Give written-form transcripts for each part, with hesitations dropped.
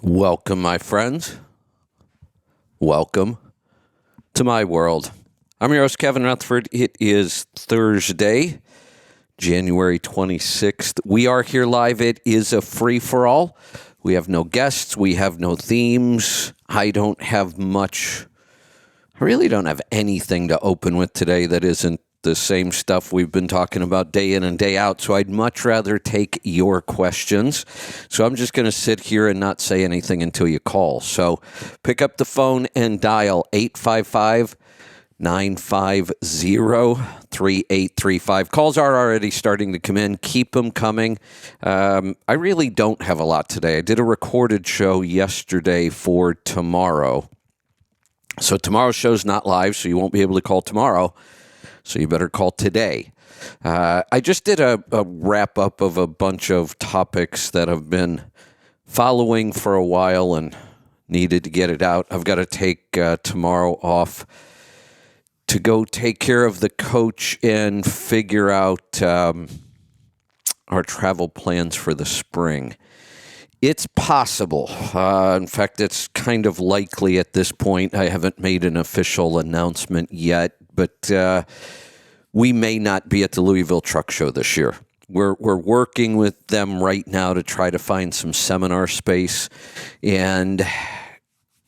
Welcome, my friends. Welcome to my world. I'm your host, Kevin Rutherford. It is Thursday, January 26th. We are here live. It is a free-for-all. We have no guests. We have no themes. I don't have much. I really don't have anything to open with today that isn't the same stuff we've been talking about day in and day out. So I'd much rather take your questions. So I'm just going to sit here and not say anything until you call. So pick up the phone and dial 855-950-3835. Calls are already starting to come in. Keep them coming. I really don't have a lot today. I did a recorded show yesterday for tomorrow. So tomorrow's show's not live, so you won't be able to call tomorrow. So you better call today. I just did a wrap-up of a bunch of topics that I've been following for a while and needed to get it out. I've got to take tomorrow off to go take care of the coach and figure out our travel plans for the spring. It's possible. In fact, it's kind of likely at this point. I haven't made an official announcement yet, but we may not be at the Louisville Truck Show this year. We're working with them right now to try to find some seminar space, and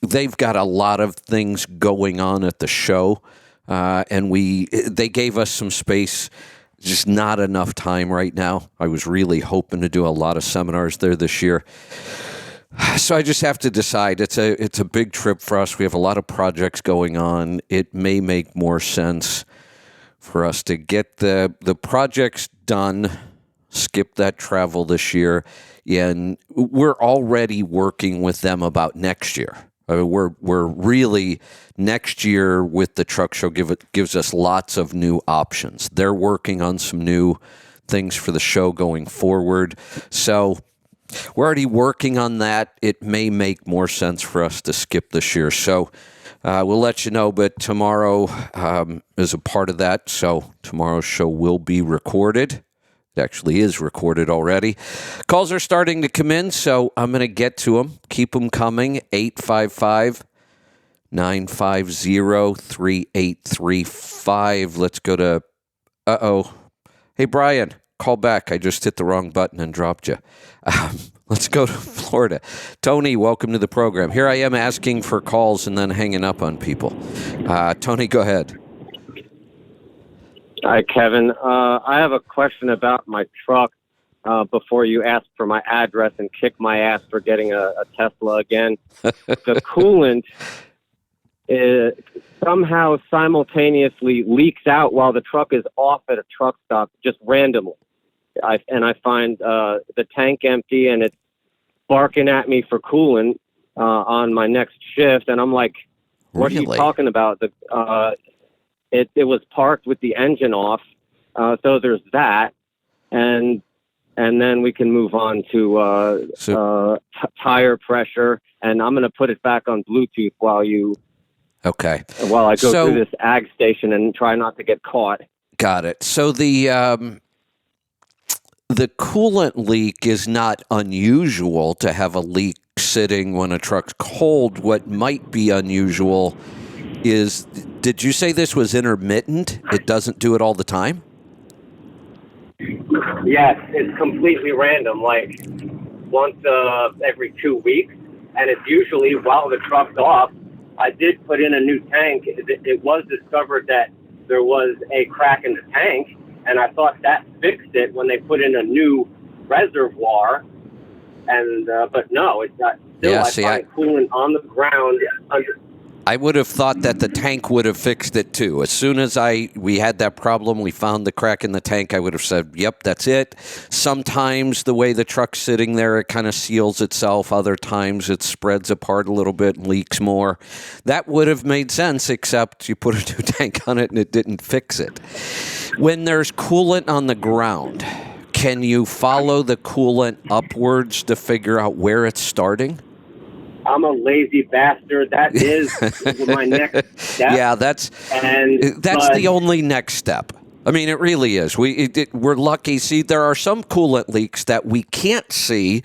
they've got a lot of things going on at the show, and they gave us some space. Just not enough time right now. I was really hoping to do a lot of seminars there this year. So I just have to decide. It's a big trip for us. We have a lot of projects going on. It may make more sense for us to get the projects done, skip that travel this year, and we're already working with them about next year. We're really, next year with the truck show gives us lots of new options. They're working on some new things for the show going forward. So we're already working on that. It may make more sense for us to skip this year. So we'll let you know, but tomorrow is a part of that. So tomorrow's show will be recorded. It actually is recorded already. Calls are starting to come in, so I'm going to get to them. Keep them coming. 855-950-3835. Let's go to... Hey, Brian, call back. I just hit the wrong button and dropped you. Let's go to Florida. Tony, welcome to the program. Here I am asking for calls and then hanging up on people. Tony, go ahead. Hi, Kevin. I have a question about my truck before you ask for my address and kick my ass for getting a Tesla again. The coolant somehow simultaneously leaks out while the truck is off at a truck stop, just randomly. I find the tank empty and it's barking at me for coolant on my next shift. And I'm like, what are you talking about? It was parked with the engine off, so there's that, and then we can move on to tire pressure, and I'm going to put it back on Bluetooth while I go through this ag station and try not to get caught. Got it. So the coolant leak is not unusual to have a leak sitting when a truck's cold. What might be unusual is, did you say this was intermittent? It doesn't do it all the time? Yes, it's completely random, like once every 2 weeks, and it's usually while the truck's off. I did put in a new tank. It was discovered that there was a crack in the tank, and I thought that fixed it when they put in a new reservoir, and but no, it's not. Still, I find coolant on the ground under. I would have thought that the tank would have fixed it too. As soon as we had that problem, we found the crack in the tank, I would have said, yep, that's it. Sometimes the way the truck's sitting there, it kind of seals itself. Other times it spreads apart a little bit and leaks more. That would have made sense, except you put a new tank on it and it didn't fix it. When there's coolant on the ground, can you follow the coolant upwards to figure out where it's starting? I'm a lazy bastard. That is my next step. Yeah, that's the only next step. I mean, it really is. We're lucky. See, there are some coolant leaks that we can't see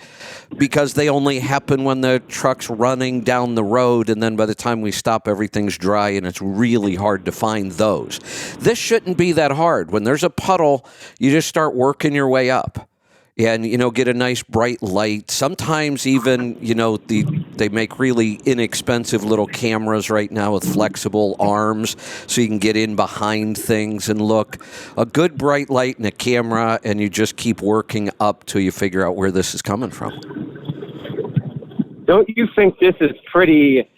because they only happen when the truck's running down the road, and then by the time we stop, everything's dry, and it's really hard to find those. This shouldn't be that hard. When there's a puddle, you just start working your way up. And, get a nice bright light. Sometimes even, they make really inexpensive little cameras right now with flexible arms so you can get in behind things and look. A good bright light and a camera, and you just keep working up till you figure out where this is coming from. Don't you think this is pretty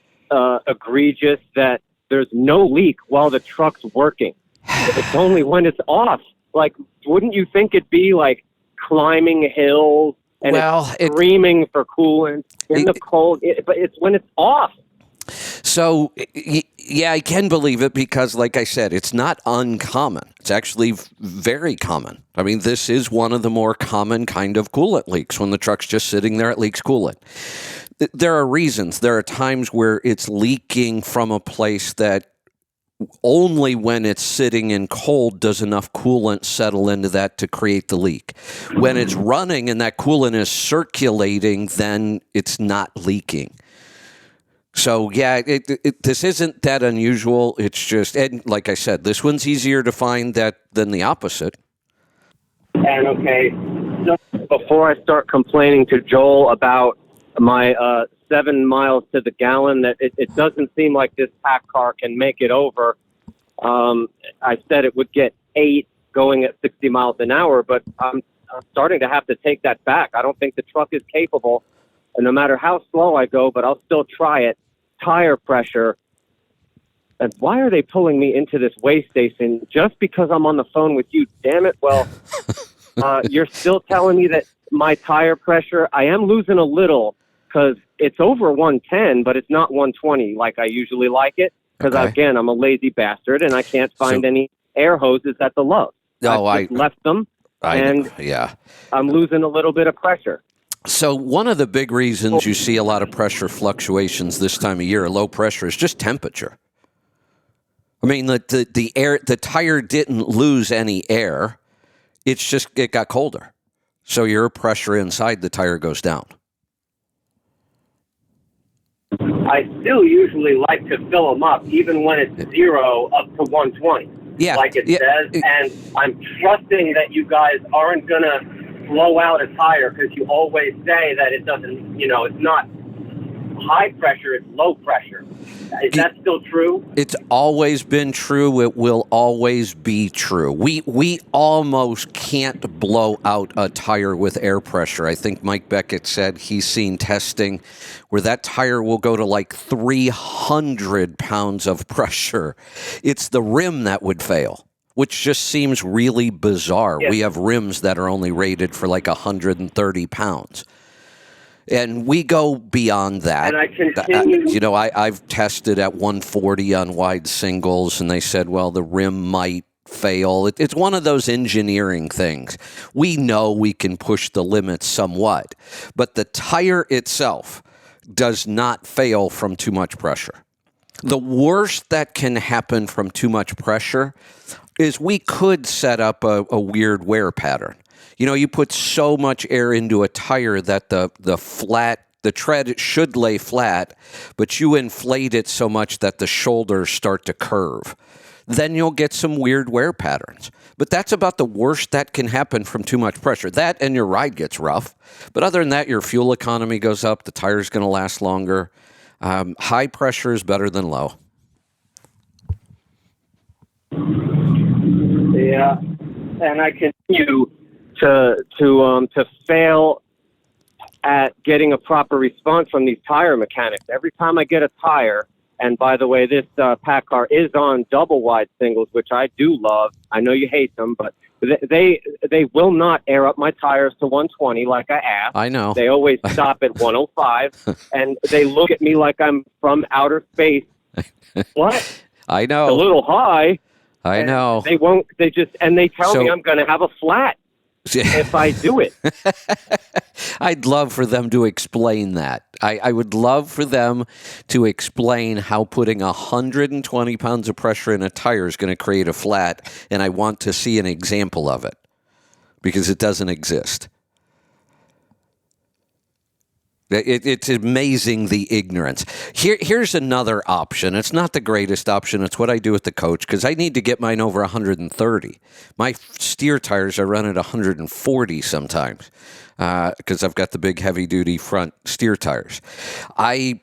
egregious that there's no leak while the truck's working? It's only when it's off. Like, wouldn't you think it'd be like climbing hills and it's screaming for coolant in the cold, but it's when it's off. So, yeah, I can believe it because, like I said, it's not uncommon. It's actually very common. I mean, this is one of the more common kind of coolant leaks when the truck's just sitting there, it leaks coolant. There are reasons. There are times where it's leaking from a place that only when it's sitting in cold does enough coolant settle into that to create the leak. When it's running and that coolant is circulating, then it's not leaking. So, yeah, this isn't that unusual. It's just, and like I said, this one's easier to find than the opposite. And okay, so before I start complaining to Joel about my 7 miles to the gallon, that it doesn't seem like this pack car can make it over. I said it would get 8 going at 60 miles an hour, but I'm starting to have to take that back. I don't think the truck is capable, and no matter how slow I go, but I'll still try it. Tire pressure. And why are they pulling me into this weigh station just because I'm on the phone with you? Damn it. Well, you're still telling me that my tire pressure, I am losing a little, because it's over 110, but it's not 120 like I usually like it. Because, again, I'm a lazy bastard, and I can't find any air hoses at the Lowe's. I left them, I'm losing a little bit of pressure. So one of the big reasons you see a lot of pressure fluctuations this time of year, low pressure, is just temperature. I mean, the tire didn't lose any air. It's just it got colder. So your pressure inside the tire goes down. I still usually like to fill them up, even when it's 0 up to 120, like it says. And I'm trusting that you guys aren't going to blow out a tire, because you always say that it doesn't, it's not high pressure, it's low pressure. Is that still true? It's always been true. It will always be true. We almost can't blow out a tire with air pressure. I think Mike Beckett said he's seen testing where that tire will go to like 300 pounds of pressure. It's the rim that would fail, which just seems really bizarre. Yeah. We have rims that are only rated for like 130 pounds. And we go beyond that. And I continue. I've tested at 140 on wide singles, and they said, well, the rim might fail. It's one of those engineering things. We know we can push the limits somewhat, but the tire itself does not fail from too much pressure. The worst that can happen from too much pressure is we could set up a weird wear pattern. You put so much air into a tire that the tread should lay flat, but you inflate it so much that the shoulders start to curve. Then you'll get some weird wear patterns. But that's about the worst that can happen from too much pressure. That and your ride gets rough. But other than that, your fuel economy goes up. The tire's going to last longer. High pressure is better than low. Yeah, and I continue to fail at getting a proper response from these tire mechanics. Every time I get a tire, and by the way, this pack car is on double wide singles, which I do love. I know you hate them, but they will not air up my tires to 120 like I asked. I know. They always stop at 105, and they look at me like I'm from outer space. What? I know. A little high. I know. They won't. They tell me I'm going to have a flat. if I do it. I'd love for them to explain that. I would love for them to explain how putting 120 pounds of pressure in a tire is going to create a flat, and I want to see an example of it because it doesn't exist. It's amazing the ignorance. Here's another option. It's not the greatest option. It's what I do with the coach because I need to get mine over 130. My steer tires I run at 140 sometimes because I've got the big heavy-duty front steer tires. I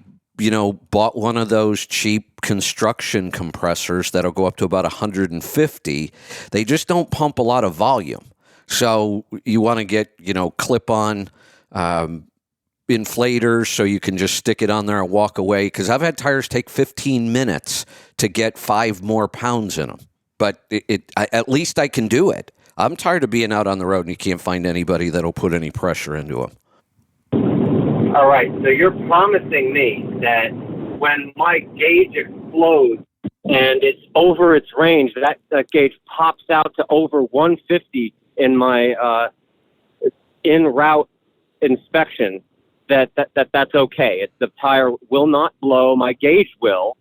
bought one of those cheap construction compressors that'll go up to about 150. They just don't pump a lot of volume. So you want to get, clip-on inflators so you can just stick it on there and walk away. Because I've had tires take 15 minutes to get 5 more pounds in them. But at least I can do it. I'm tired of being out on the road and you can't find anybody that'll put any pressure into them. All right, so you're promising me that when my gauge explodes and it's over its range, that gauge pops out to over 150 in my en route inspection, that's okay. The tire will not blow. My gauge will,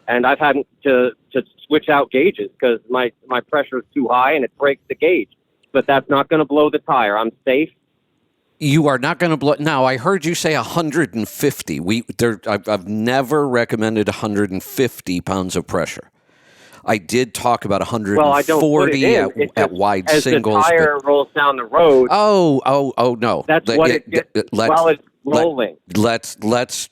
and I've had to switch out gauges because my pressure is too high and it breaks the gauge. But that's not going to blow the tire. I'm safe. You are not going to blow. Now, I heard you say 150. I've never recommended 150 pounds of pressure. I did talk about 140 well, I don't put it in. at wide as singles. As the tire rolls down the road. Oh no. That's what it gets while it's rolling. Let's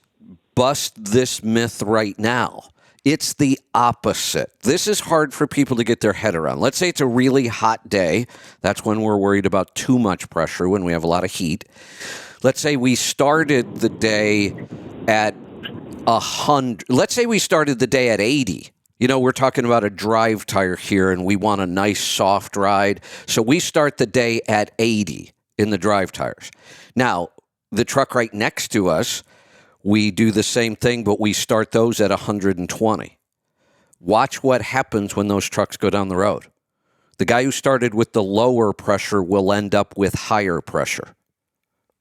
bust this myth right now. It's the opposite. This is hard for people to get their head around. Let's say it's a really hot day. That's when we're worried about too much pressure, when we have a lot of heat. Let's say we started the day at 100. Let's say we started the day at 80. We're talking about a drive tire here, and we want a nice soft ride. So we start the day at 80 in the drive tires. Now, the truck right next to us, we do the same thing, but we start those at 120. Watch what happens when those trucks go down the road. The guy who started with the lower pressure will end up with higher pressure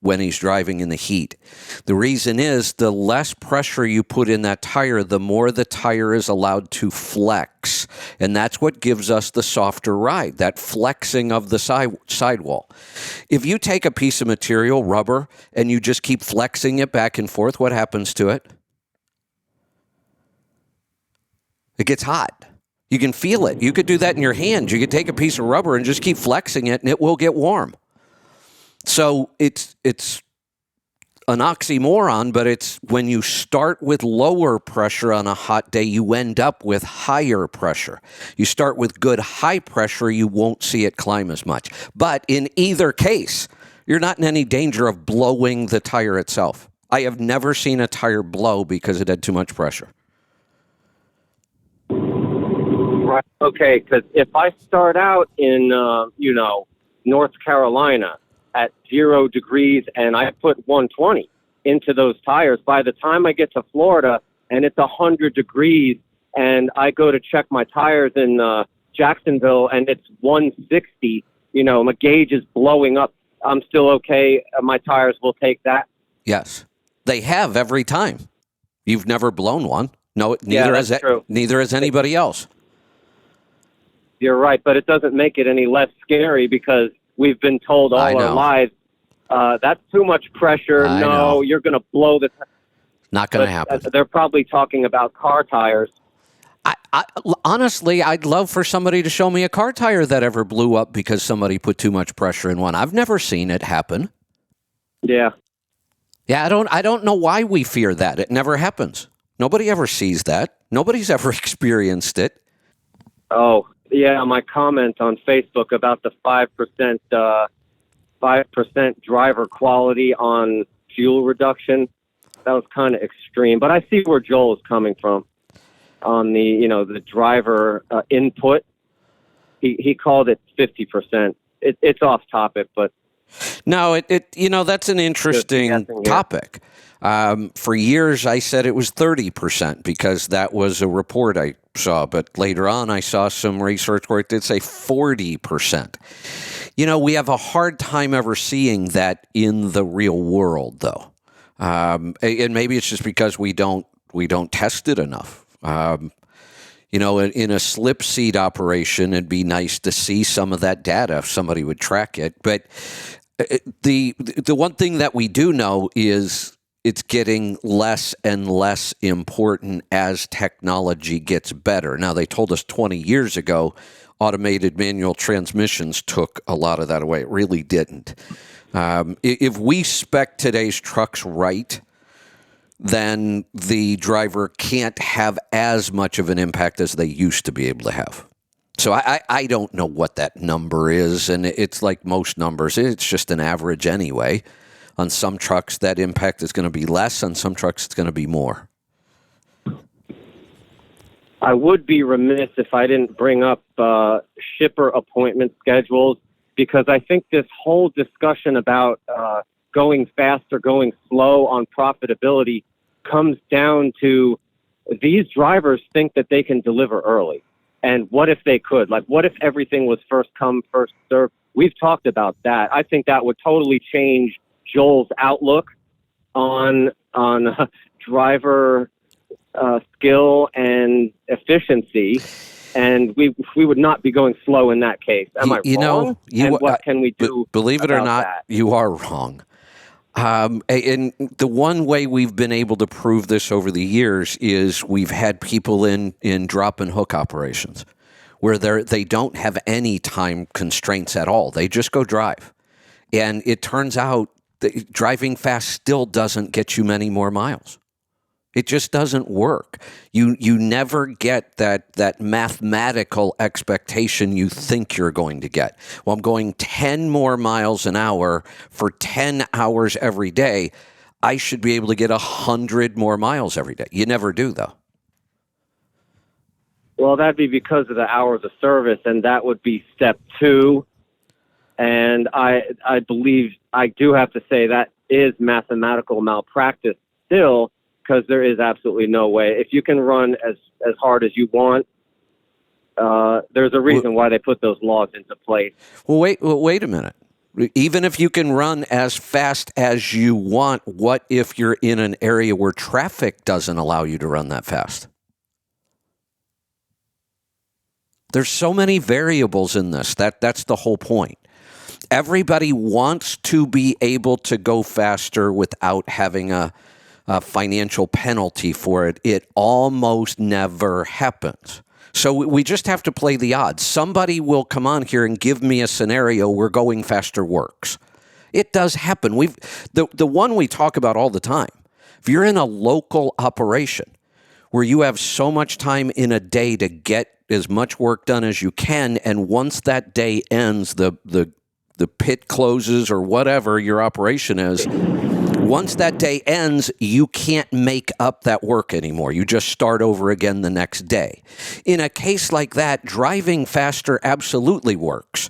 when he's driving in the heat. The reason is the less pressure you put in that tire, the more the tire is allowed to flex. And that's what gives us the softer ride, that flexing of the sidewall. If you take a piece of material, rubber, and you just keep flexing it back and forth, what happens to it? It gets hot. You can feel it. You could do that in your hands. You could take a piece of rubber and just keep flexing it, and it will get warm. So it's an oxymoron, but it's when you start with lower pressure on a hot day, you end up with higher pressure. You start with good high pressure, you won't see it climb as much. But in either case, you're not in any danger of blowing the tire itself. I have never seen a tire blow because it had too much pressure. Right. Okay, because if I start out in, North Carolina, at 0 degrees and I put 120 into those tires, by the time I get to Florida and it's 100 degrees and I go to check my tires in Jacksonville and it's 160, my gauge is blowing up. I'm still okay. My tires will take that. Yes. They have every time. You've never blown one. No, neither has anybody else. You're right, but it doesn't make it any less scary because we've been told all our lives, that's too much pressure. You're going to blow the tire. Not going to happen. They're probably talking about car tires. Honestly, I'd love for somebody to show me a car tire that ever blew up because somebody put too much pressure in one. I've never seen it happen. Yeah. Yeah, I don't know why we fear that. It never happens. Nobody ever sees that. Nobody's ever experienced it. Oh, yeah, my comment on Facebook about the 5% driver quality on fuel reduction, that was kind of extreme. But I see where Joel is coming from on the driver input. He called it 50%. It's off topic, but no, that's an interesting topic. For years, I said it was 30% because that was a report I saw. But later on, I saw some research where it did say 40%. We have a hard time ever seeing that in the real world, though, and maybe it's just because we don't test it enough. In a slip seat operation, it'd be nice to see some of that data if somebody would track it. But the one thing that we do know is it's getting less and less important as technology gets better. Now, they told us 20 years ago automated manual transmissions took a lot of that away. It really didn't. If we spec today's trucks right, then the driver can't have as much of an impact as they used to be able to have. So I don't know what that number is, and it's like most numbers. It's just an average anyway. On some trucks, that impact is going to be less. On some trucks, it's going to be more. I would be remiss if I didn't bring up shipper appointment schedules, because I think this whole discussion about going fast or going slow on profitability comes down to these drivers think that they can deliver early. And what if they could? Like, what if everything was first come, first serve? We've talked about that. I think that would totally change Joel's outlook on driver skill and efficiency, and we would not be going slow in that case. Am I wrong? And what can we do? Believe it or not, that? You are wrong. And the one way we've been able to prove this over the years is we've had people in drop and hook operations where they don't have any time constraints at all. They just go drive. And it turns out that driving fast still doesn't get you many more miles. It just doesn't work. You never get that mathematical expectation you think you're going to get. Well, I'm going 10 more miles an hour for 10 hours every day. I should be able to get 100 more miles every day. You never do, though. Well, that'd be because of the hours of service, and that would be step 2. And I believe I do have to say that is mathematical malpractice still, because there is absolutely no way. If you can run as hard as you want, there's a reason why they put those laws into place. Well, wait a minute. Even if you can run as fast as you want, what if you're in an area where traffic doesn't allow you to run that fast? There's so many variables in this. That's the whole point. Everybody wants to be able to go faster without having a financial penalty for it. It almost never happens. So we just have to play the odds. Somebody will come on here and give me a scenario where going faster works. It does happen. The one we talk about all the time. If you're in a local operation where you have so much time in a day to get as much work done as you can, and once that day ends, the pit closes or whatever your operation is, once that day ends, you can't make up that work anymore. You just start over again the next day. In a case like that, driving faster absolutely works.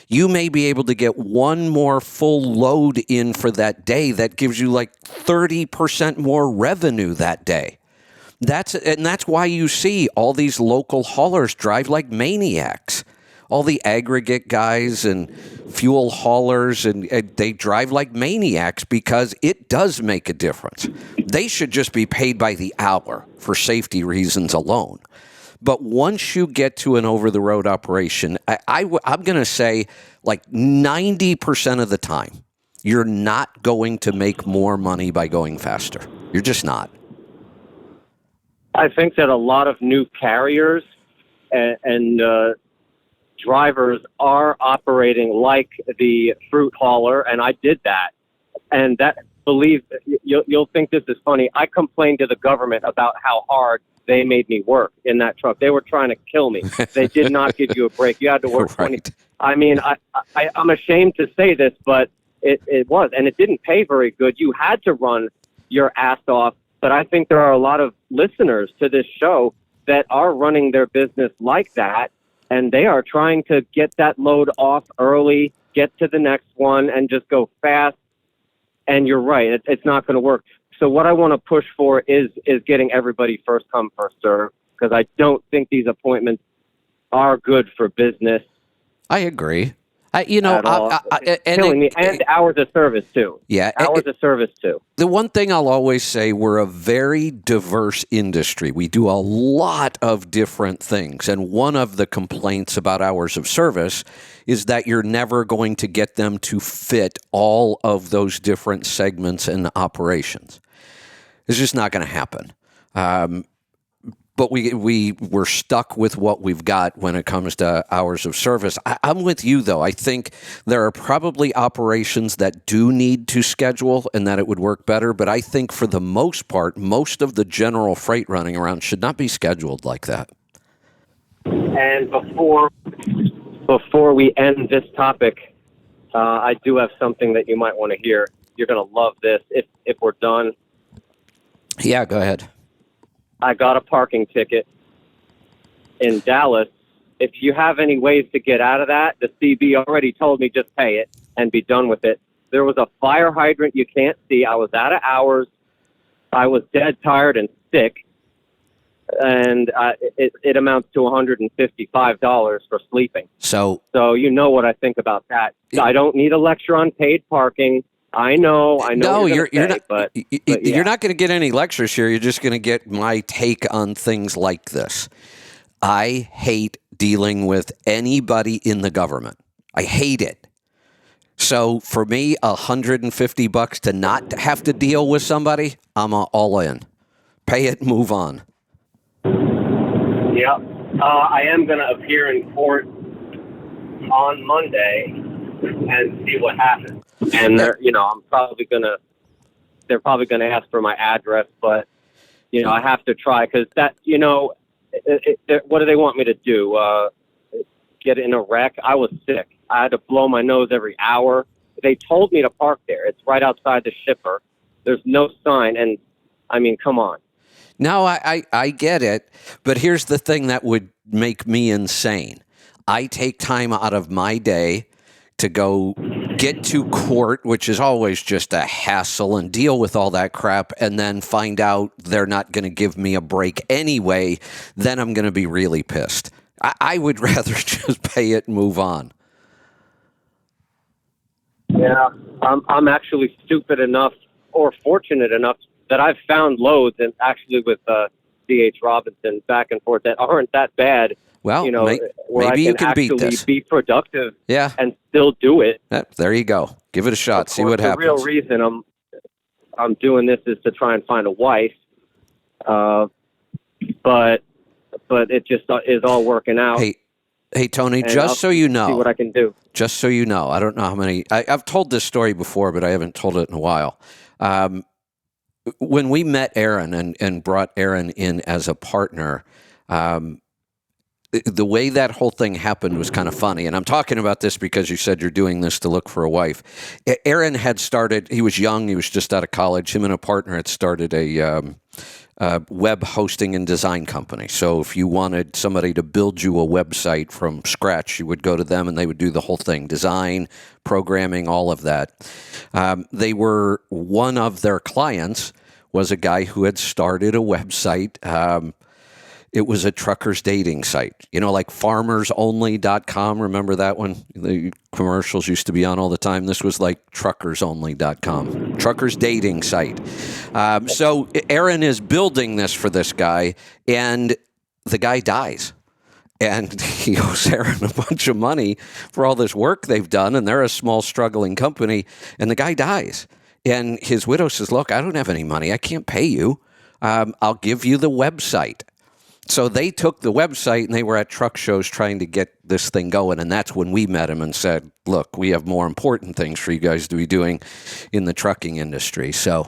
You may be able to get one more full load in for that day that gives you like 30% more revenue that day. That's why you see all these local haulers drive like maniacs. All the aggregate guys and fuel haulers, and they drive like maniacs because it does make a difference. They should just be paid by the hour for safety reasons alone. But once you get to an over-the-road operation, I'm going to say like 90% of the time, you're not going to make more money by going faster. You're just not. I think that a lot of new carriers and drivers are operating like the fruit hauler, and I did that. And you'll think this is funny. I complained to the government about how hard they made me work in that truck. They were trying to kill me. They did not give you a break. You had to work 20. Right. I mean, I'm ashamed to say this, but it was, and it didn't pay very good. You had to run your ass off. But I think there are a lot of listeners to this show that are running their business like that, and they are trying to get that load off early, get to the next one, and just go fast. And you're right, it's not going to work. So what I want to push for is getting everybody first come, first serve, because I don't think these appointments are good for business. I agree. at all. It's killing me. And hours of service too. Yeah, hours of service too. The one thing I'll always say, we're a very diverse industry. We do a lot of different things. And one of the complaints about hours of service is that you're never going to get them to fit all of those different segments and operations. It's just not going to happen. But we're stuck with what we've got when it comes to hours of service. I'm with you, though. I think there are probably operations that do need to schedule and that it would work better. But I think for the most part, most of the general freight running around should not be scheduled like that. And before we end this topic, I do have something that you might want to hear. You're going to love this if we're done. Yeah, go ahead. I got a parking ticket in Dallas. If you have any ways to get out of that, the CB already told me just pay it and be done with it. There was a fire hydrant you can't see. I was out of hours. I was dead tired and sick. And it amounts to $155 for sleeping. So you know what I think about that. I don't need a lecture on paid parking. I know. No, you're not. But you're not going to get any lectures here. You're just going to get my take on things like this. I hate dealing with anybody in the government. I hate it. So for me, $150 to not have to deal with somebody, I'm all in. Pay it, move on. Yeah, I am going to appear in court on Monday and see what happens. And they're probably gonna ask for my address, but I have to try because that what do they want me to do? Get in a wreck? I was sick. I had to blow my nose every hour. They told me to park there. It's right outside the shipper. There's no sign, and I mean, come on. No, I get it, but here's the thing that would make me insane. I take time out of my day to go get to court, which is always just a hassle, and deal with all that crap, and then find out they're not going to give me a break anyway, then I'm going to be really pissed. I would rather just pay it and move on. Yeah, I'm actually stupid enough or fortunate enough that I've found loads, and actually with C.H. Robinson back and forth that aren't that bad. Well, where maybe you can beat actually this. Be productive, yeah, and still do it. There you go. Give it a shot. See what happens. The real reason I'm doing this is to try and find a wife, but it just is all working out. Hey, Tony. Just so you know, see what I can do. Just so you know, I don't know how many. I've told this story before, but I haven't told it in a while. When we met Aaron and brought Aaron in as a partner. The way that whole thing happened was kind of funny. And I'm talking about this because you said you're doing this to look for a wife. Aaron had started, he was young, he was just out of college. Him and a partner had started a web hosting and design company. So if you wanted somebody to build you a website from scratch, you would go to them and they would do the whole thing, design, programming, all of that. They were, one of their clients was a guy who had started a website. It was a trucker's dating site, like farmersonly.com. Remember that one? The commercials used to be on all the time. This was like truckersonly.com, trucker's dating site. So Aaron is building this for this guy, and the guy dies. And he owes Aaron a bunch of money for all this work they've done, and they're a small, struggling company, and the guy dies. And his widow says, look, I don't have any money. I can't pay you. I'll give you the website. So they took the website and they were at truck shows trying to get this thing going. And that's when we met him and said, look, we have more important things for you guys to be doing in the trucking industry. So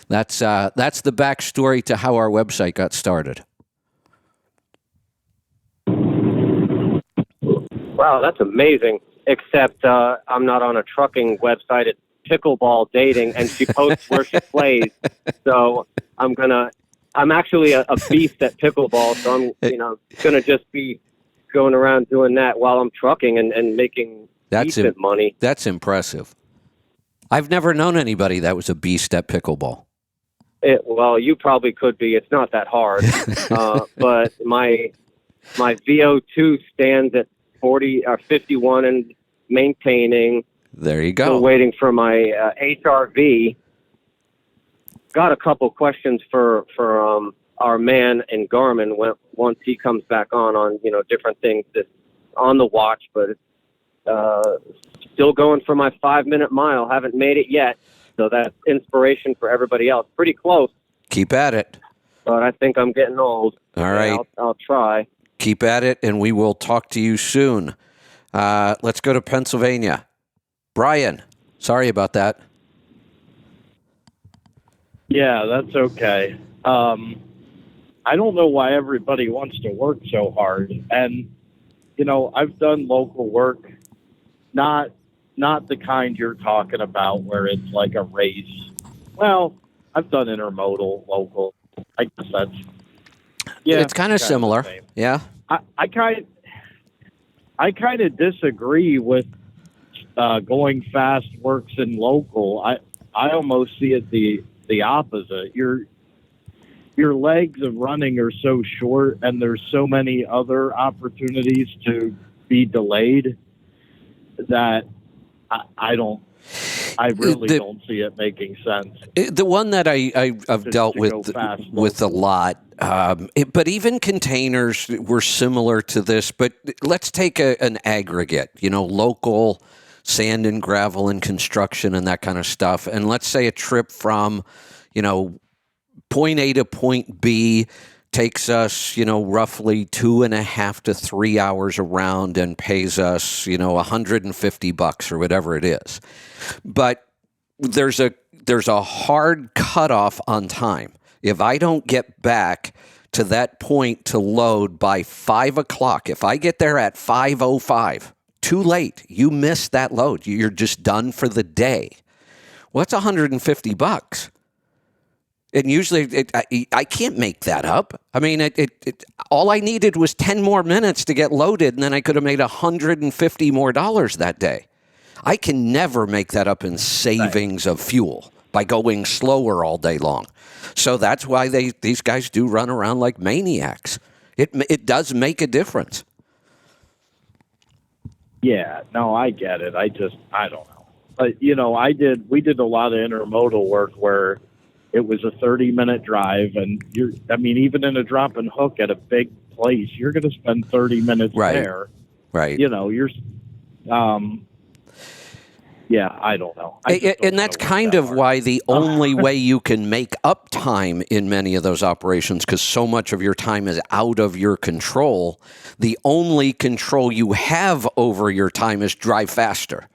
that's the backstory to how our website got started. Wow, that's amazing. Except I'm not on a trucking website. It's Pickleball Dating, and she posts where she plays. So I'm actually a beast at pickleball, so I'm going to just be going around doing that while I'm trucking and making decent money. That's impressive. I've never known anybody that was a beast at pickleball. Well, you probably could be. It's not that hard. But my VO2 stands at 40 or 51, and maintaining. There you Still go. waiting for my HRV. Got a couple questions for our man in Garmin once he comes back on different things that's on the watch, but still going for my 5-minute mile. Haven't made it yet, so that's inspiration for everybody else. Pretty close, Keep at it. but I think I'm getting old. All right. I'll try. Keep at it, and we will talk to you soon. Let's go to Pennsylvania. Brian, sorry about that. Yeah, that's okay. I don't know why everybody wants to work so hard. And, I've done local work, not the kind you're talking about where it's like a race. Well, I've done intermodal local. I guess that's, yeah. It's kind of similar. Yeah. I kind of disagree with going fast works in local. I almost see it the opposite. Your legs of running are so short, and there's so many other opportunities to be delayed that I really don't see it making sense. The one that I've dealt with a lot, but even containers were similar to this. But let's take an aggregate, local sand and gravel and construction and that kind of stuff. And let's say a trip from, point A to point B takes us, roughly 2.5 to 3 hours around and pays us, $150 or whatever it is. But there's a hard cutoff on time. If I don't get back to that point to load by 5 o'clock, if I get there at 5:05, too late. You miss that load. You're just done for the day. Well, that's $150. And usually, I can't make that up. I mean, all I needed was 10 more minutes to get loaded, and then I could have made $150 more that day. I can never make that up in savings of fuel by going slower all day long. So that's why these guys do run around like maniacs. It does make a difference. Yeah, no, I get it. I don't know. But, we did a lot of intermodal work where it was a 30-minute drive, and even in a drop and hook at a big place, you're going to spend 30 minutes there. Right. Yeah, I don't know. And that's kind of why the only way you can make up time in many of those operations, because so much of your time is out of your control, the only control you have over your time is drive faster.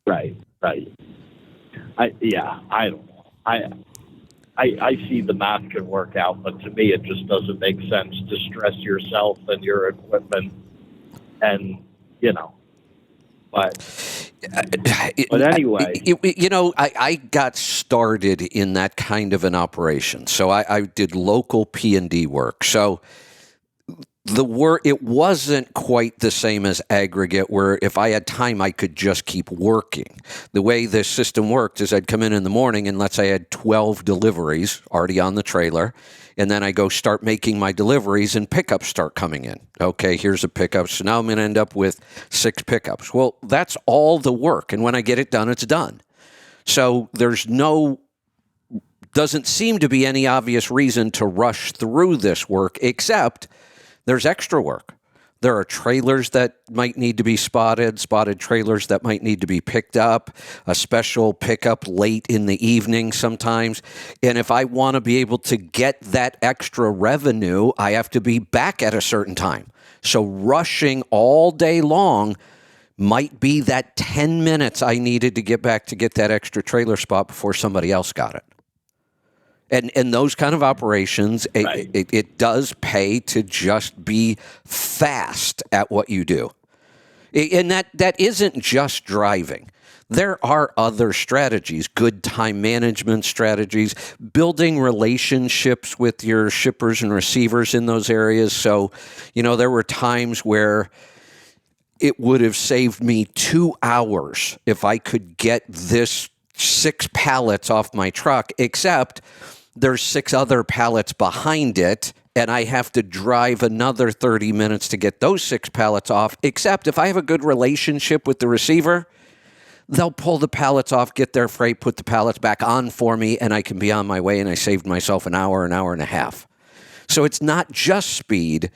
Right. I don't know. I see the math can work out, but to me it just doesn't make sense to stress yourself and your equipment, and But anyway, I got started in that kind of an operation. So I did local P&D work. So the work, it wasn't quite the same as aggregate, where if I had time, I could just keep working. The way this system worked is I'd come in the morning, and let's say I had 12 deliveries already on the trailer, and then I go start making my deliveries, and pickups start coming in. Okay, here's a pickup. So now I'm going to end up with 6 pickups. Well, that's all the work, and when I get it done, it's done. So doesn't seem to be any obvious reason to rush through this work, except there's extra work. There are trailers that might need to be spotted trailers that might need to be picked up, a special pickup late in the evening sometimes. And if I want to be able to get that extra revenue, I have to be back at a certain time. So rushing all day long might be that 10 minutes I needed to get back to get that extra trailer spot before somebody else got it. And those kind of operations, right, it does pay to just be fast at what you do. And that isn't just driving. There are other strategies, good time management strategies, building relationships with your shippers and receivers in those areas. So, there were times where it would have saved me 2 hours if I could get this 6 pallets off my truck, except there's 6 other pallets behind it, and I have to drive another 30 minutes to get those 6 pallets off, except if I have a good relationship with the receiver, they'll pull the pallets off, get their freight, put the pallets back on for me, and I can be on my way, and I saved myself an hour and a half. So it's not just speed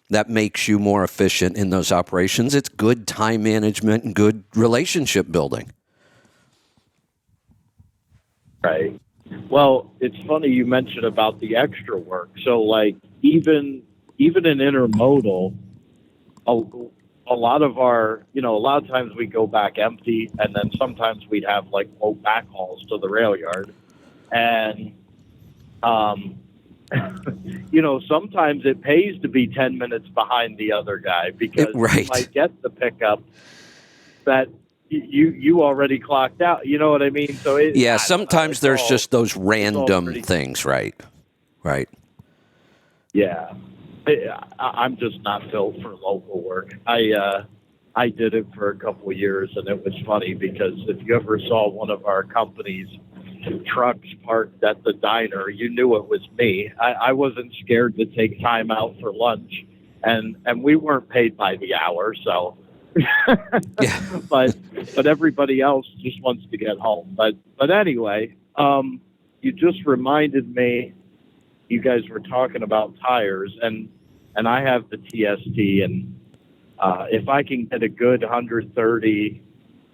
that makes you more efficient in those operations. It's good time management and good relationship building. Right. Well, it's funny you mentioned about the extra work. So, like, even in intermodal, a lot of our, a lot of times we go back empty, and then sometimes we'd have like low backhauls to the rail yard, and sometimes it pays to be 10 minutes behind the other guy because Right. you might get the pickup that you already clocked out. You know what I mean? So sometimes there's just those random pretty- things, right? Yeah, I'm just not built for local work. I did it for a couple of years, and it was funny because if you ever saw one of our company's trucks parked at the diner, you knew it was me. I wasn't scared to take time out for lunch, and we weren't paid by the hour, so. Yeah. but everybody else just wants to get home. But anyway, you just reminded me. You guys were talking about tires, and I have the TST, and if I can get a good 130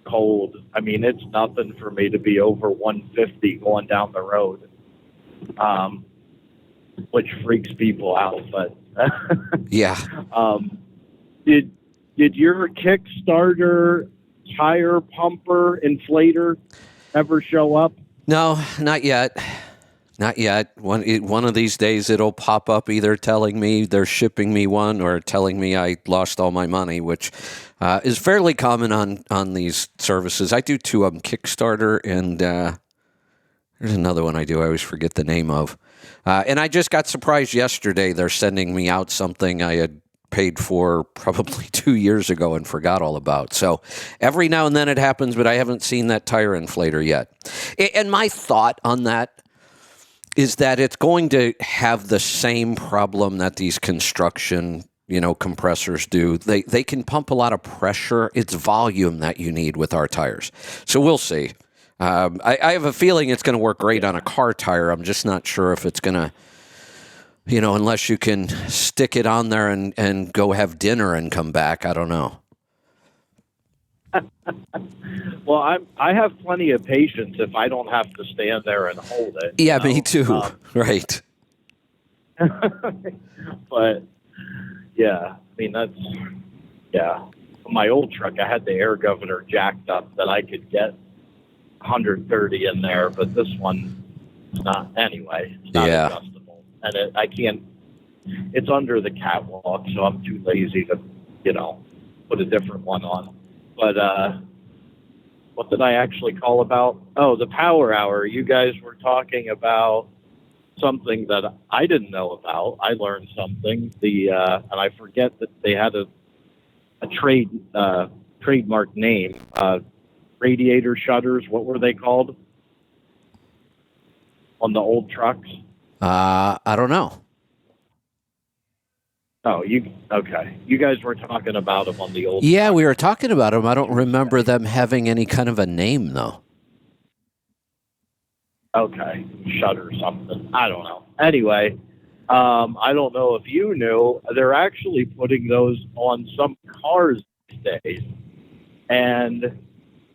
cold, I mean, it's nothing for me to be over 150 going down the road, which freaks people out. But Yeah. Did your Kickstarter tire pumper inflator ever show up? No, not yet. Not yet. One of these days it'll pop up either telling me they're shipping me one or telling me I lost all my money, which is fairly common on these services. I do 2 of them, Kickstarter, and there's another one I do. I always forget the name of. And I just got surprised yesterday. They're sending me out something I had paid for probably 2 years ago and forgot all about. So every now and then it happens, but I haven't seen that tire inflator yet. And my thought on that is that it's going to have the same problem that these construction, compressors do. They can pump a lot of pressure. It's volume that you need with our tires. So we'll see. I have a feeling it's going to work great on a car tire. I'm just not sure if it's going to, unless you can stick it on there and go have dinner and come back. I don't know. Well, I have plenty of patience if I don't have to stand there and hold it. Yeah, me too. Right. But yeah, I mean my old truck, I had the air governor jacked up that I could get 130 in there, but this one is not. Anyway, it's not adjustable, and I can't. It's under the catwalk, so I'm too lazy to, put a different one on. But what did I actually call about? Oh, the Power Hour. You guys were talking about something that I didn't know about. I learned something. And I forget that they had a trademark name. Radiator shutters. What were they called on the old trucks? I don't know. Oh, okay. You guys were talking about them on the old. Yeah, we were talking about them. I don't remember them having any kind of a name, though. Okay, shutter something. I don't know. Anyway, I don't know if you knew, they're actually putting those on some cars these days, and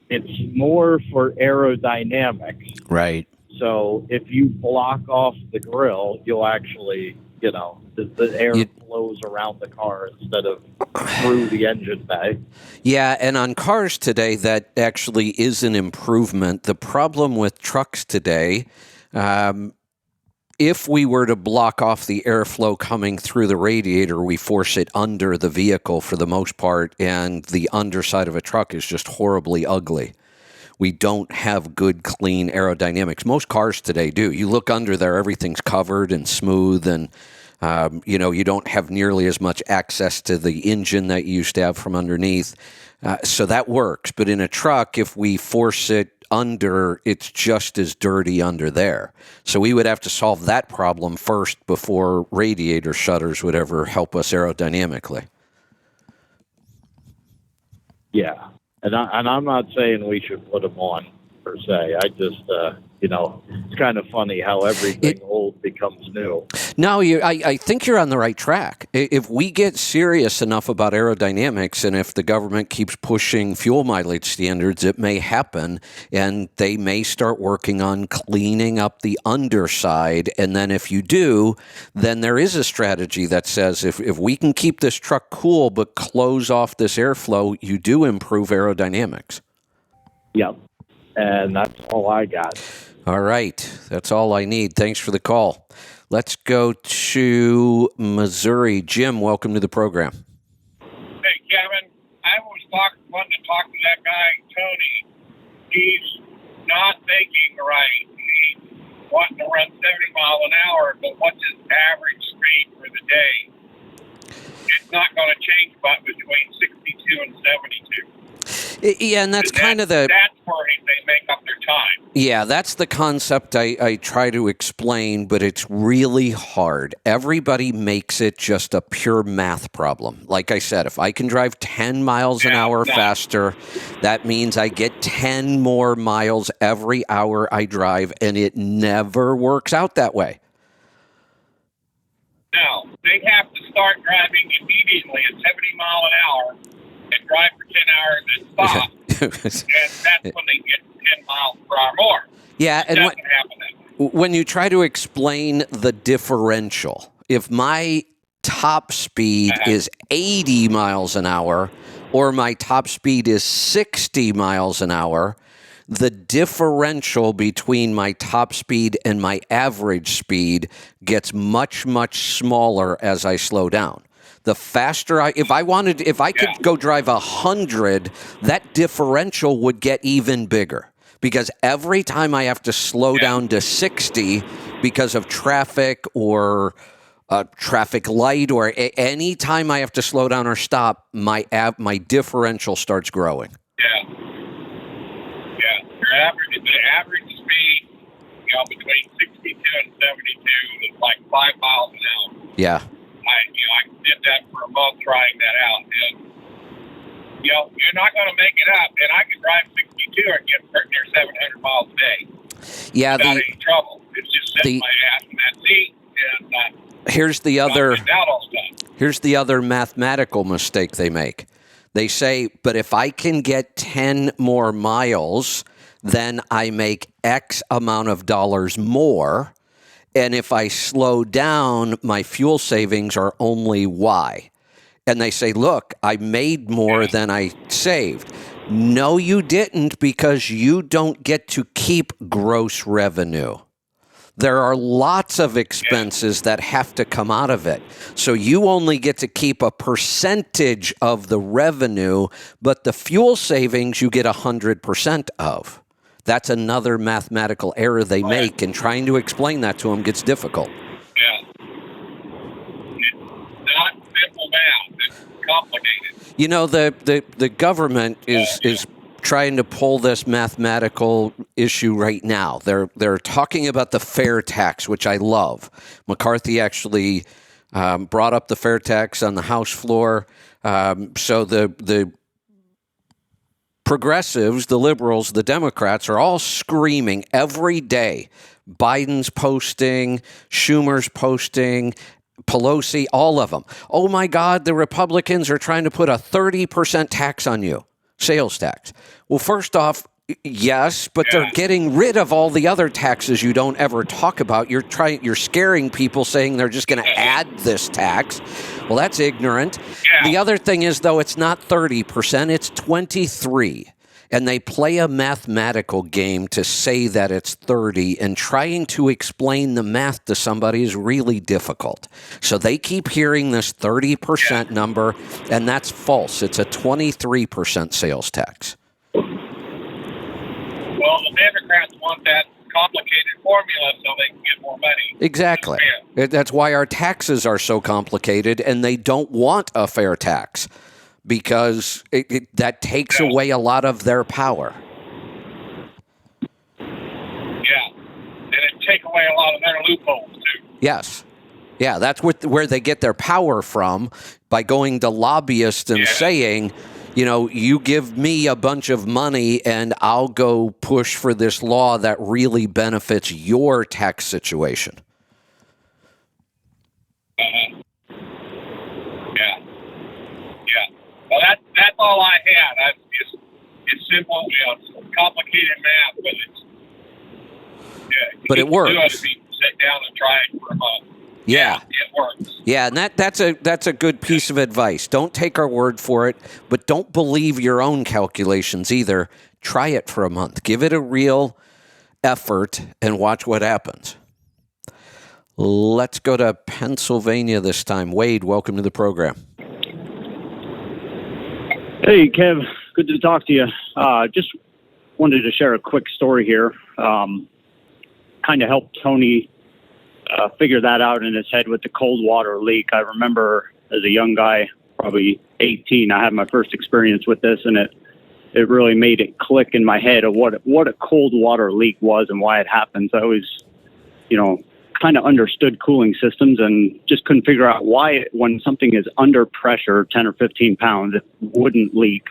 it's more for aerodynamics. Right. So if you block off the grill, you'll actually, the air flows around the car instead of through the engine bay. Yeah, and on cars today, that actually is an improvement. The problem with trucks today, if we were to block off the airflow coming through the radiator, we force it under the vehicle for the most part, and the underside of a truck is just horribly ugly. We don't have good, clean aerodynamics. Most cars today do. You look under there, everything's covered and smooth, and you don't have nearly as much access to the engine that you used to have from underneath. So that works. But in a truck, if we force it under, it's just as dirty under there. So we would have to solve that problem first before radiator shutters would ever help us aerodynamically. Yeah, and I'm not saying we should put them on per se. I just, it's kind of funny how everything old becomes new. No, I think you're on the right track. If we get serious enough about aerodynamics, and if the government keeps pushing fuel mileage standards, it may happen, and they may start working on cleaning up the underside. And then if you do, then there is a strategy that says if we can keep this truck cool but close off this airflow, you do improve aerodynamics. Yep, and that's all I got. All right. That's all I need. Thanks for the call. Let's go to Missouri. Jim, welcome to the program. Hey, Kevin. I was wanting to talk to that guy, Tony. He's not thinking right. He's wanting to run 70 miles an hour, but what's his average speed for the day? It's not going to change but between 62 and 72. Yeah, and that's kind of the... That's where they make up their time. Yeah, that's the concept I try to explain, but it's really hard. Everybody makes it just a pure math problem. Like I said, if I can drive 10 miles an hour faster, that means I get 10 more miles every hour I drive, and it never works out that way. No, they have to start driving immediately at 70 miles an hour and drive for 10 hours and stop. And that's when they get 10 miles per hour more. Yeah, and doesn't happen that way. When you try to explain the differential, if my top speed is 80 miles an hour or my top speed is 60 miles an hour, the differential between my top speed and my average speed gets much, much smaller as I slow down. The faster if I could go drive 100, that differential would get even bigger, because every time I have to slow down to 60 because of traffic or a traffic light, or any time I have to slow down or stop, my differential starts growing. Yeah. The average speed, between 62 and 72 is like 5 miles an hour. Yeah. I did that for a month trying that out, and you're not going to make it up. And I can drive 62 and get near 700 miles a day. Yeah, without any trouble. It's just setting my ass in that seat and here's the other mathematical mistake they make. They say, but if I can get 10 more miles, then I make X amount of dollars more. And if I slow down, my fuel savings are only Y. And they say, look, I made more than I saved. No, you didn't, because you don't get to keep gross revenue. There are lots of expenses that have to come out of it. So you only get to keep a percentage of the revenue, but the fuel savings you get 100% of. That's another mathematical error they make, and trying to explain that to them gets difficult. Yeah. It's not simple math. It's complicated. You know, the government is trying to pull this mathematical issue right now. They're talking about the fair tax, which I love. McCarthy actually brought up the fair tax on the House floor. So the progressives, the liberals, the Democrats are all screaming every day. Biden's posting, Schumer's posting, Pelosi, all of them. Oh my God, the Republicans are trying to put a 30% tax on you, sales tax. Well, first off, yes, but they're getting rid of all the other taxes you don't ever talk about. You're scaring people, saying they're just going to add this tax. Well, that's ignorant. Yeah. The other thing is, though, it's not 30%, it's 23%. And they play a mathematical game to say that it's 30, and trying to explain the math to somebody is really difficult. So they keep hearing this 30% number, and that's false. It's a 23% sales tax. Well, the Democrats want that complicated formula so they can get more money. Exactly. That's why our taxes are so complicated, and they don't want a fair tax, because that takes away a lot of their power. away a lot of their loopholes too. Yes. Yeah, that's where they get their power from, by going to lobbyists and saying, you give me a bunch of money and I'll go push for this law that really benefits your tax situation. Yeah. Well, that's all I had. It's simple, it's complicated math, but but it works. You have to sit down and try it for a month. Yeah, it works. Yeah, and that's a good piece of advice. Don't take our word for it, but don't believe your own calculations either. Try it for a month. Give it a real effort and watch what happens. Let's go to Pennsylvania this time. Wade, welcome to the program. Hey, Kev. Good to talk to you. Just wanted to share a quick story here. Kind of helped Tony figure that out in his head with the cold water leak. I remember as a young guy, probably 18, I had my first experience with this, and it really made it click in my head of what a cold water leak was and why it happens. I always, kind of understood cooling systems and just couldn't figure out why when something is under pressure, 10 or 15 pounds, it wouldn't leak,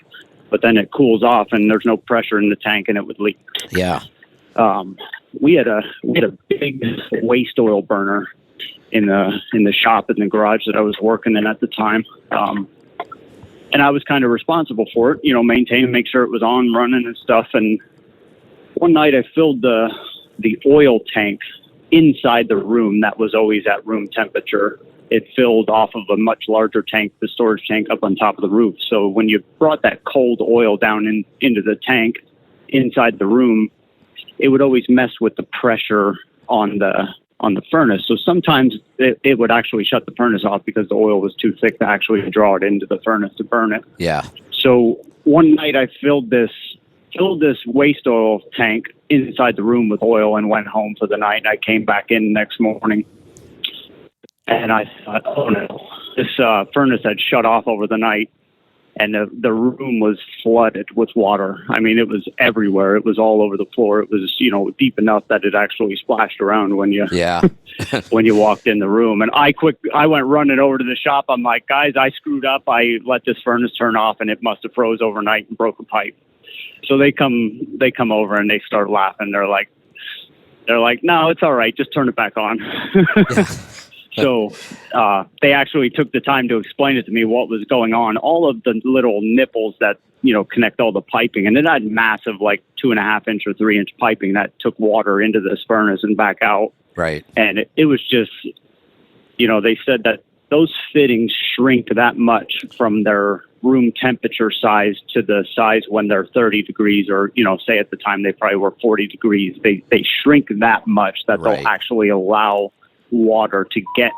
but then it cools off and there's no pressure in the tank and it would leak. Yeah. We had a big waste oil burner in the shop in the garage that I was working in at the time. And I was kind of responsible for it, maintain, make sure it was on, running and stuff. And one night I filled the oil tank inside the room that was always at room temperature. It filled off of a much larger tank, the storage tank up on top of the roof. So when you brought that cold oil down into the tank inside the room, it would always mess with the pressure on the furnace. So sometimes it would actually shut the furnace off because the oil was too thick to actually draw it into the furnace to burn it. Yeah. So one night I filled this waste oil tank inside the room with oil and went home for the night. I came back in the next morning and I thought, oh no, this furnace had shut off over the night. And the room was flooded with water. I mean, it was everywhere. It was all over the floor. It was, deep enough that it actually splashed around when you when you walked in the room. And I went running over to the shop. I'm like, guys, I screwed up. I let this furnace turn off, and it must have froze overnight and broke a pipe. So they come over and they start laughing. They're like, no, it's all right. Just turn it back on. Yeah. So they actually took the time to explain it to me what was going on. All of the little nipples that, connect all the piping. And it had massive, like 2.5 inch or 3 inch piping that took water into this furnace and back out. Right. And it was just, they said that those fittings shrink that much from their room temperature size to the size when they're 30 degrees or, say at the time they probably were 40 degrees. They shrink that much that they'll actually allow water to get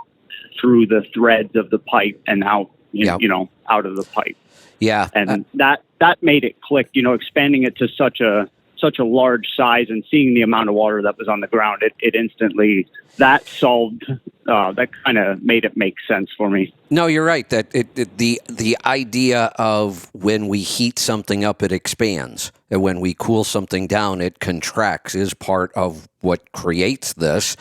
through the threads of the pipe and out, out of the pipe. Yeah. And that made it click, expanding it to such a large size and seeing the amount of water that was on the ground, it instantly, that solved, that kind of made it make sense for me. No, you're right. That the idea of when we heat something up, it expands. And when we cool something down, it contracts is part of what creates this.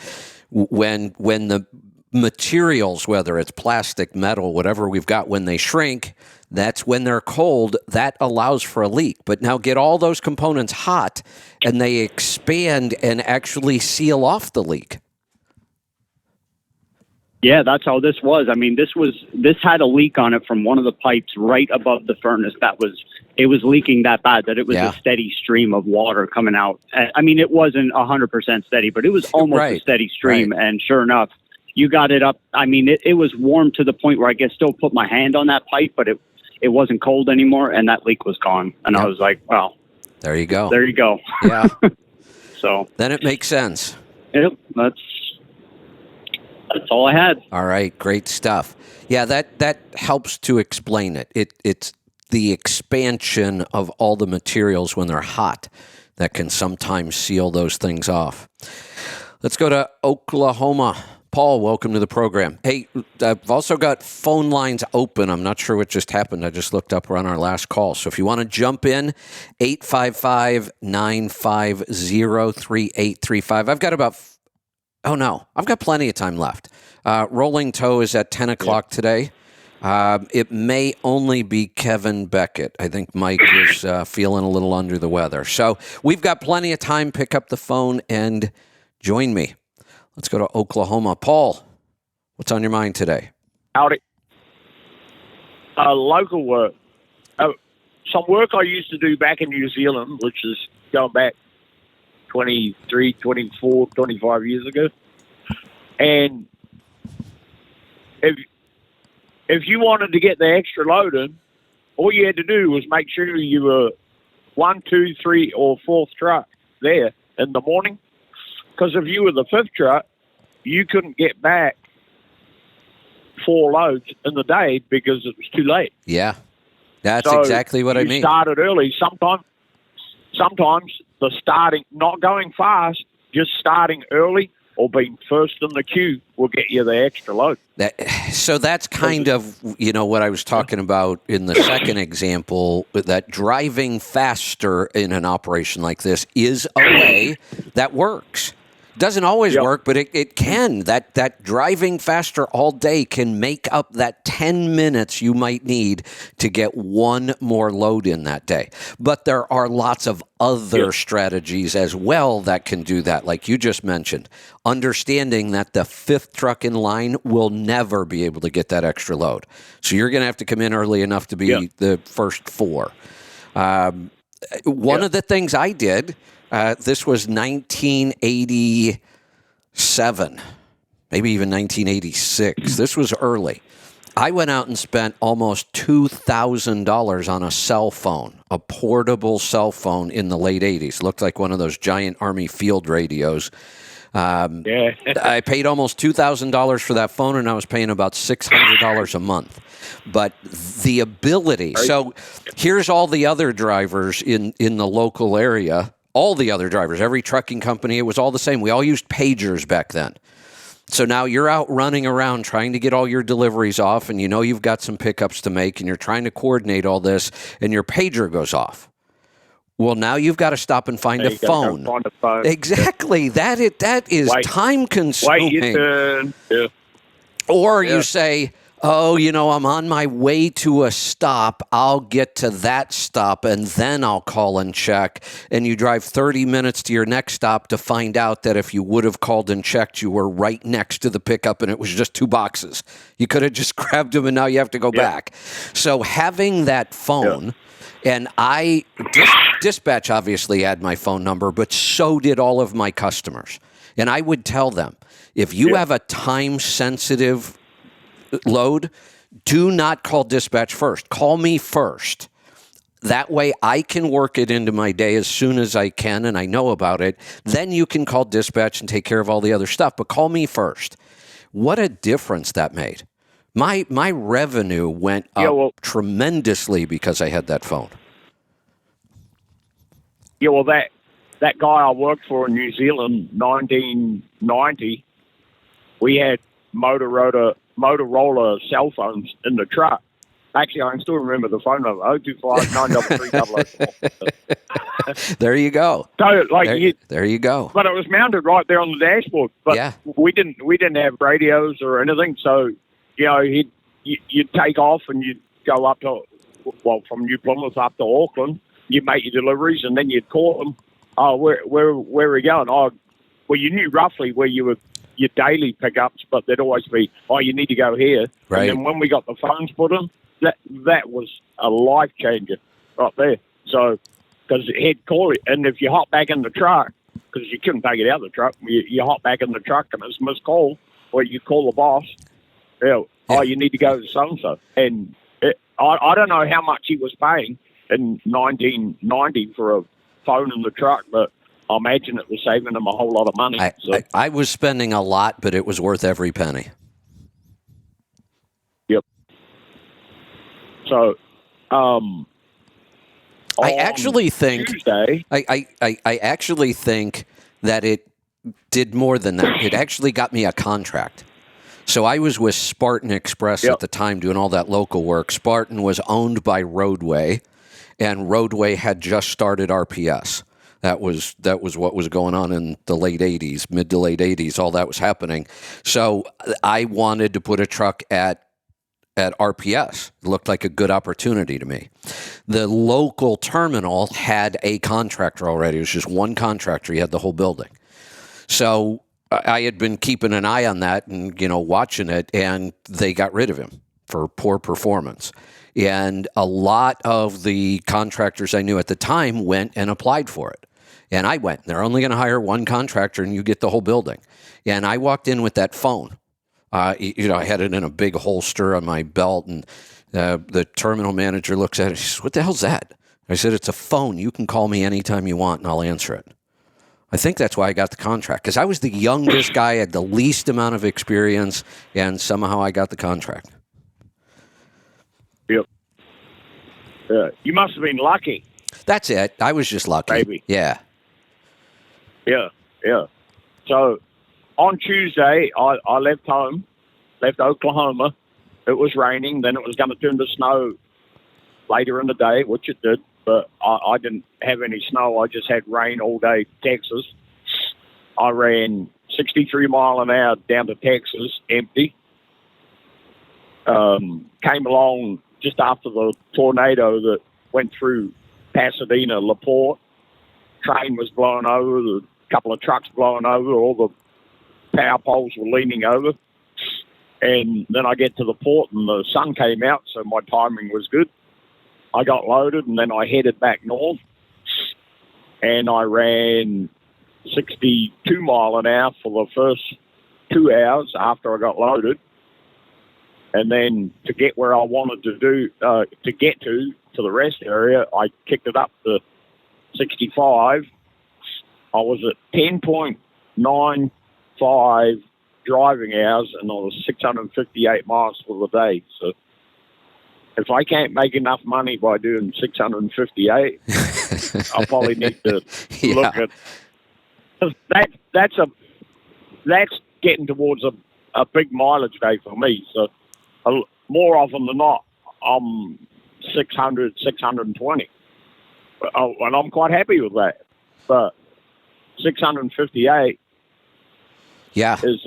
When the materials, whether it's plastic, metal, whatever we've got, when they shrink, that's when they're cold, that allows for a leak. But now get all those components hot and they expand and actually seal off the leak. Yeah, that's how this was. I mean, this had a leak on it from one of the pipes right above the furnace. It was leaking that bad that it was a steady stream of water coming out. I mean, it wasn't 100% steady, but it was almost a steady stream. Right. And sure enough, you got it up. I mean, it was warm to the point where I could still put my hand on that pipe, but it wasn't cold anymore, and that leak was gone. And I was like, well, there you go. There you go. Yeah. So then it makes sense. Yep, that's all I had. All right, great stuff. Yeah, that helps to explain it. It's the expansion of all the materials when they're hot that can sometimes seal those things off. Let's go to Oklahoma. Paul, welcome to the program. Hey, I've also got phone lines open. I'm not sure what just happened. I just looked up. We're on our last call. So if you want to jump in, 855-950-3835. I've got about Oh, no. I've got plenty of time left. Rolling Toe is at 10 o'clock today. It may only be Kevin Beckett. I think Mike is feeling a little under the weather. So we've got plenty of time. Pick up the phone and join me. Let's go to Oklahoma. Paul, what's on your mind today? Howdy. Local work. Some work I used to do back in New Zealand, which is going back 23, 24, 25 years ago. And if you wanted to get the extra load in, all you had to do was make sure you were 1, 2, 3, or 4th truck there in the morning. Because if you were the 5th truck, you couldn't get back 4 loads in the day because it was too late. Yeah, that's So exactly what I you mean. started early. Sometimes the starting, not going fast, just starting early or being first in the queue will get you the extra load. So that's kind of, what I was talking about in the second example, that driving faster in an operation like this is a way that works. Doesn't always work, but it can. That driving faster all day can make up that 10 minutes you might need to get one more load in that day. But there are lots of other strategies as well that can do that, like you just mentioned. Understanding that the 5th truck in line will never be able to get that extra load. So you're going to have to come in early enough to be the first 4. One of the things I did, this was 1987, maybe even 1986. This was early. I went out and spent almost $2,000 on a cell phone, a portable cell phone in the late 80s. Looked like one of those giant Army field radios. I paid almost $2,000 for that phone, and I was paying about $600 a month. But the ability. So here's all the other drivers in the local area. All the other drivers, every trucking company, it was all the same. We all used pagers back then. So now you're out running around trying to get all your deliveries off, and you've got some pickups to make, and you're trying to coordinate all this, and your pager goes off. Well, now you've got to stop and find a phone. Exactly. That is time-consuming. Wait your turn. Yeah. Or you say, I'm on my way to a stop. I'll get to that stop, and then I'll call and check. And you drive 30 minutes to your next stop to find out that if you would have called and checked, you were right next to the pickup, and it was just 2 boxes. You could have just grabbed them, and now you have to go back. So having that phone, and Dispatch obviously had my phone number, but so did all of my customers. And I would tell them, if you have a time-sensitive load, do not call dispatch first. Call me first. That way I can work it into my day as soon as I can and I know about it. Then you can call dispatch and take care of all the other stuff, but call me first. What a difference that made. My revenue went up tremendously because I had that phone. Yeah, well, that guy I worked for in New Zealand, 1990, we had Motorola cell phones in the truck. Actually, I can still remember the phone number, 025-933-004. There you go. So, there you go. But it was mounted right there on the dashboard. But we didn't have radios or anything. So, you'd take off and you'd go up to, from New Plymouth up to Auckland. You'd make your deliveries and then you'd call them. Oh, where are we going? Oh, well, you knew roughly where you were. Your daily pickups, but there'd always be, you need to go here. Right. And then when we got the phones put in, that was a life changer right there. So, because he'd call it, and if you hop back in the truck, because you couldn't take it out of the truck, you hop back in the truck and it's missed call, or you call the boss. You need to go to so-and-so. And I don't know how much he was paying in 1990 for a phone in the truck, but I imagine it was saving them a whole lot of money. I was spending a lot, but it was worth every penny. Yep. So, I actually think Tuesday, I actually think that it did more than that. It actually got me a contract. So I was with Spartan Express at the time doing all that local work. Spartan was owned by Roadway, and Roadway had just started RPS. That was what was going on in the late 80s, mid to late 80s. All that was happening. So I wanted to put a truck at RPS. It looked like a good opportunity to me. The local terminal had a contractor already. It was just one contractor. He had the whole building. So I had been keeping an eye on that and, watching it, and they got rid of him for poor performance. And a lot of the contractors I knew at the time went and applied for it. And I went. They're only going to hire one contractor, and you get the whole building. And I walked in with that phone. I had it in a big holster on my belt, and the terminal manager looks at it. She says, "What the hell's that?" I said, "It's a phone. You can call me anytime you want, and I'll answer it." I think that's why I got the contract, because I was the youngest guy, had the least amount of experience, and somehow I got the contract. Yep. You must have been lucky. That's it. I was just lucky. Maybe. Yeah. Yeah. So on Tuesday, I left home, left Oklahoma. It was raining. Then it was going to turn to snow later in the day, which it did. But I didn't have any snow. I just had rain all day, Texas. I ran 63 mile an hour down to Texas, empty. Came along just after the tornado that went through Pasadena, LaPorte. Train was blowing over, a couple of trucks blowing over, all the power poles were leaning over. And then I get to the port and the sun came out, so my timing was good. I got loaded and then I headed back north, and I ran 62 mile an hour for the first 2 hours after I got loaded. And then to get where I wanted to get to the rest area, I kicked it up to 65. I was at 10.95 driving hours, and I was 658 miles for the day. So if I can't make enough money by doing 658, I'll probably need to look at that's getting towards a big mileage day for me. So more often than not, I'm 600, 620. And I'm quite happy with that. But 658 is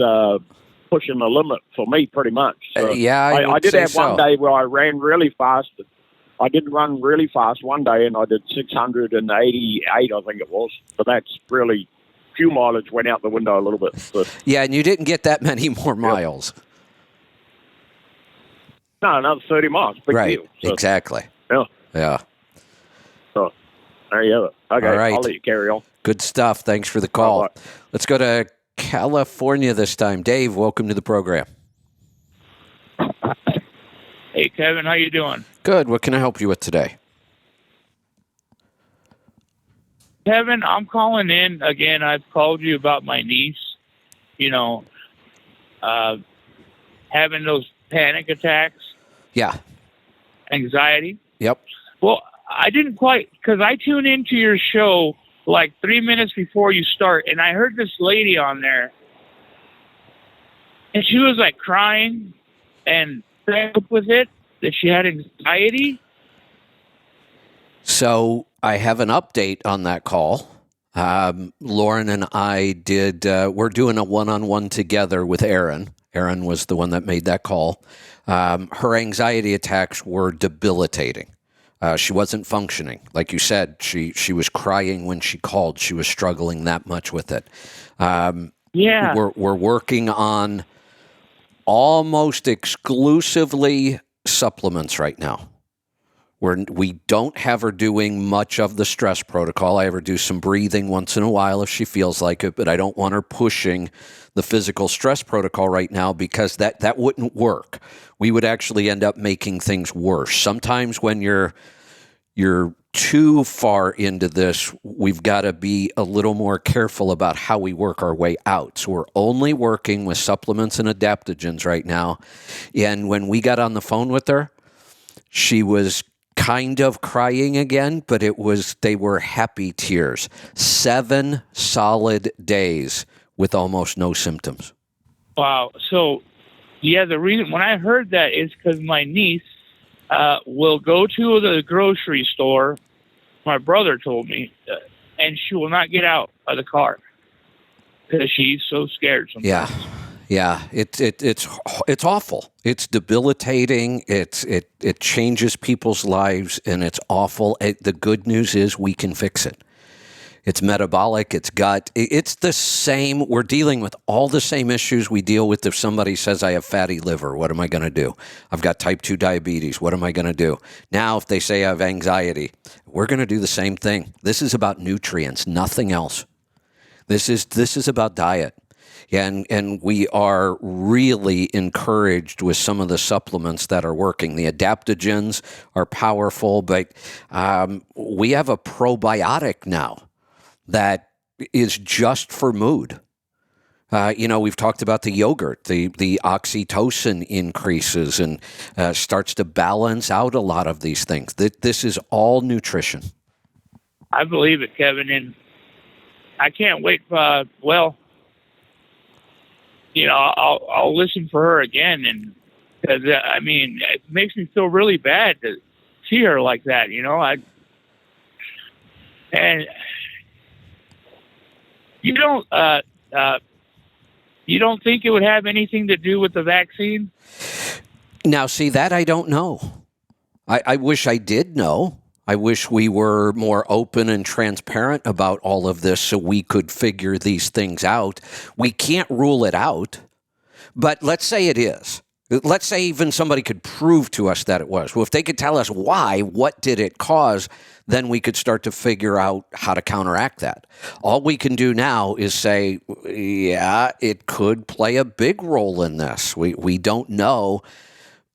pushing the limit for me pretty much. So I did have one day where I ran really fast. I did run really fast one day, and I did 688, I think it was. But that's really, fuel mileage went out the window a little bit. So. Yeah, and you didn't get that many more miles. No, another 30 miles. Big deal. So, exactly. Yeah. So, there you have it. Okay, all right. I'll let you carry on. Good stuff. Thanks for the call. Right. Let's go to California this time. Dave, welcome to the program. Hey, Kevin, how you doing? Good. What can I help you with today? Kevin, I'm calling in again. I've called you about my niece, having those panic attacks. Yeah. Anxiety. Yep. Well, I didn't quite, because I tune into your show like 3 minutes before you start, and I heard this lady on there, and she was like crying and fed up with it, that she had anxiety. So I have an update on that call. Lauren and I we're doing a one-on-one together with Erin. Erin was the one that made that call. Her anxiety attacks were debilitating. She wasn't functioning. Like you said, she was crying when she called. She was struggling that much with it. We're working on almost exclusively supplements right now. We don't have her doing much of the stress protocol. I have her do some breathing once in a while if she feels like it, but I don't want her pushing the physical stress protocol right now, because that wouldn't work. We would actually end up making things worse. Sometimes when you're too far into this, we've got to be a little more careful about how we work our way out. So we're only working with supplements and adaptogens right now. And when we got on the phone with her, she was kind of crying again, but they were happy tears. 7 solid days with almost no symptoms. Wow. So, the reason when I heard that is because my niece will go to the grocery store. My brother told me, and she will not get out of the car because she's so scared sometimes. Yeah, it's awful. It's debilitating. It changes people's lives, and it's awful. The good news is we can fix it. It's metabolic. It's gut. It's the same. We're dealing with all the same issues we deal with if somebody says, I have fatty liver. What am I going to do? I've got type 2 diabetes. What am I going to do? Now, if they say I have anxiety, we're going to do the same thing. This is about nutrients, nothing else. This is about diet. And we are really encouraged with some of the supplements that are working. The adaptogens are powerful, but we have a probiotic now that is just for mood. We've talked about the yogurt, the oxytocin increases and starts to balance out a lot of these things. This is all nutrition. I believe it, Kevin, and I can't wait. I'll listen for her again, and because it makes me feel really bad to see her like that. And you don't think it would have anything to do with the vaccine? Now, see, that I don't know. I wish I did know. I wish we were more open and transparent about all of this so we could figure these things out. We can't rule it out, but let's say it is. Let's say even somebody could prove to us that it was. Well, if they could tell us why, what did it cause, then we could start to figure out how to counteract that. All we can do now is say, yeah, it could play a big role in this. We don't know.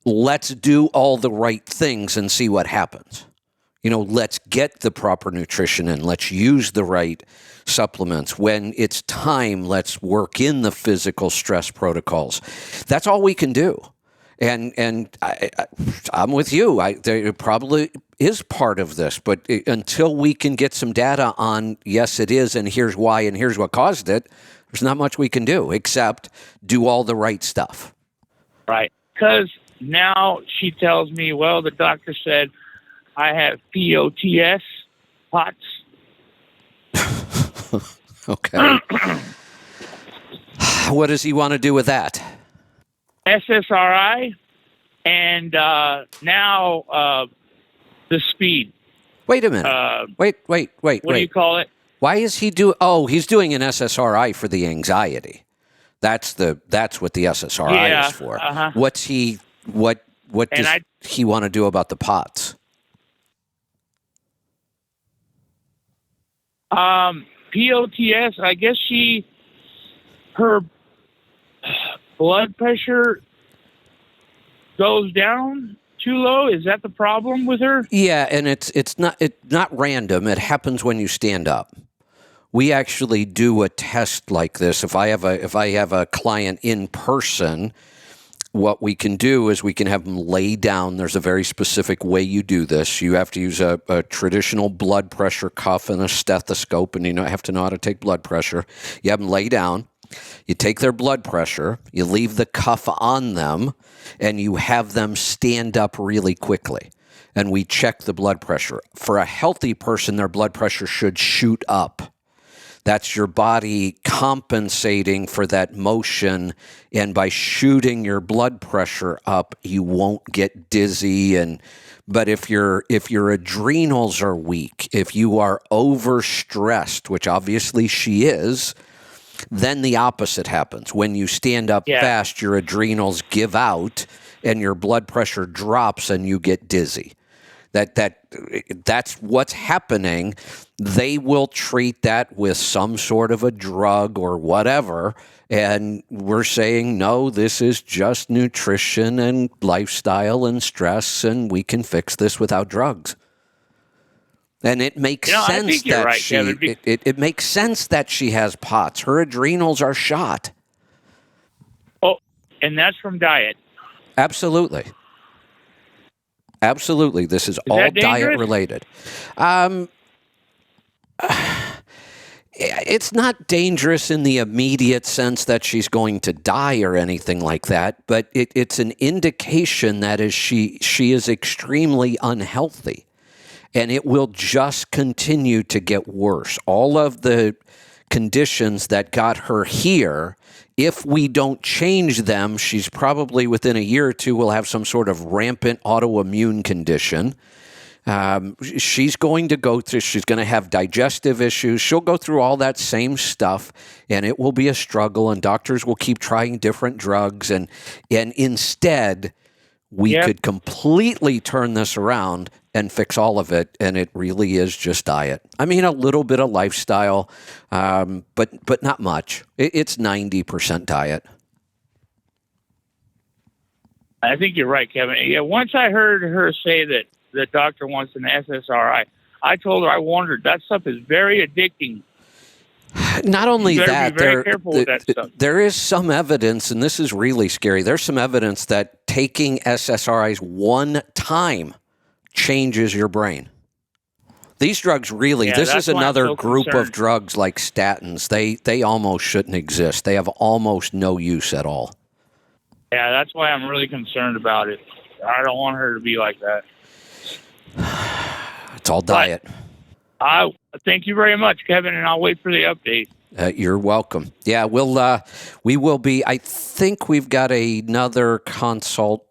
Let's do all the right things and see what happens. Let's get the proper nutrition in. Let's use the right supplements. When it's time, let's work in the physical stress protocols. That's all we can do. And I'm with you. There probably is part of this, but until we can get some data on, yes, it is, and here's why, and here's what caused it, there's not much we can do except do all the right stuff. Right. Because now she tells me, well, the doctor said I have POTS, POTS. Okay. What does he want to do with that? SSRI, and now the speed. Wait a minute. Wait. What do you call it? Why is he doing? Oh, he's doing an SSRI for the anxiety. That's what the SSRI is for. Uh-huh. What does he want to do about the POTS? POTS, I guess her blood pressure goes down too low. Is that the problem with her? Yeah, and it's not random. It happens when you stand up. We actually do a test like this. If I have a client in person, what we can do is we can have them lay down. There's a very specific way you do this. You have to use a traditional blood pressure cuff and a stethoscope, and you have to know how to take blood pressure. You have them lay down. You take their blood pressure. You leave the cuff on them, and you have them stand up really quickly. And we check the blood pressure. For a healthy person, their blood pressure should shoot up. That's your body compensating for that motion, and by shooting your blood pressure up, you won't get dizzy. But if your adrenals are weak, if you are overstressed, which obviously she is, then the opposite happens. When you stand up fast, your adrenals give out, and your blood pressure drops, and you get dizzy. That's what's happening. They will treat that with some sort of a drug or whatever, and we're saying, no, this is just nutrition and lifestyle and stress, and we can fix this without drugs. And it makes sense that it makes sense that she has POTS. Her adrenals are shot. Oh, and that's from diet. Absolutely. Absolutely. This is all diet related. It's not dangerous in the immediate sense that she's going to die or anything like that, but it's an indication that she is extremely unhealthy. and it will just continue to get worse. All of the conditions that got her here, if we don't change them, she's probably within a year or two will have some sort of rampant autoimmune condition. She's going to go through, she's going to have digestive issues. She'll go through all that same stuff, and it will be a struggle, and doctors will keep trying different drugs. And instead, we could completely turn this around and fix all of it, and it really is just diet. I mean, a little bit of lifestyle, but not much. It's 90% diet. I think you're right, Kevin. Yeah, once I heard her say that the doctor wants an SSRI, I told her I warned her that stuff is very addicting. Not only that, be very careful with that stuff. There is some evidence, and this is really scary. There's some evidence that taking SSRIs one time changes your brain. These drugs really, this is another group of drugs like statins. They almost shouldn't exist. They have almost no use at all. Yeah, that's why I'm really concerned about it. I don't want her to be like that. It's all diet. I thank you very much, Kevin, and I'll wait for the update. You're welcome. Yeah, we will be. I think we've got another consult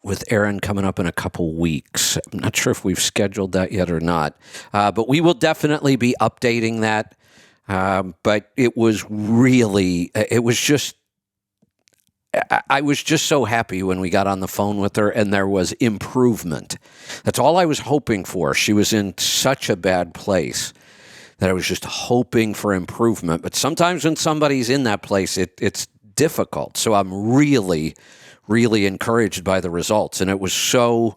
with Aaron coming up in a couple weeks. I'm not sure if we've scheduled that yet or not, but we will definitely be updating that. But it was really, it was just. I was just so happy when we got on the phone with her and there was improvement. That's all I was hoping for. She was in such a bad place that I was just hoping for improvement. But sometimes when somebody's in that place, it's difficult. So I'm really, really encouraged by the results. And it was just so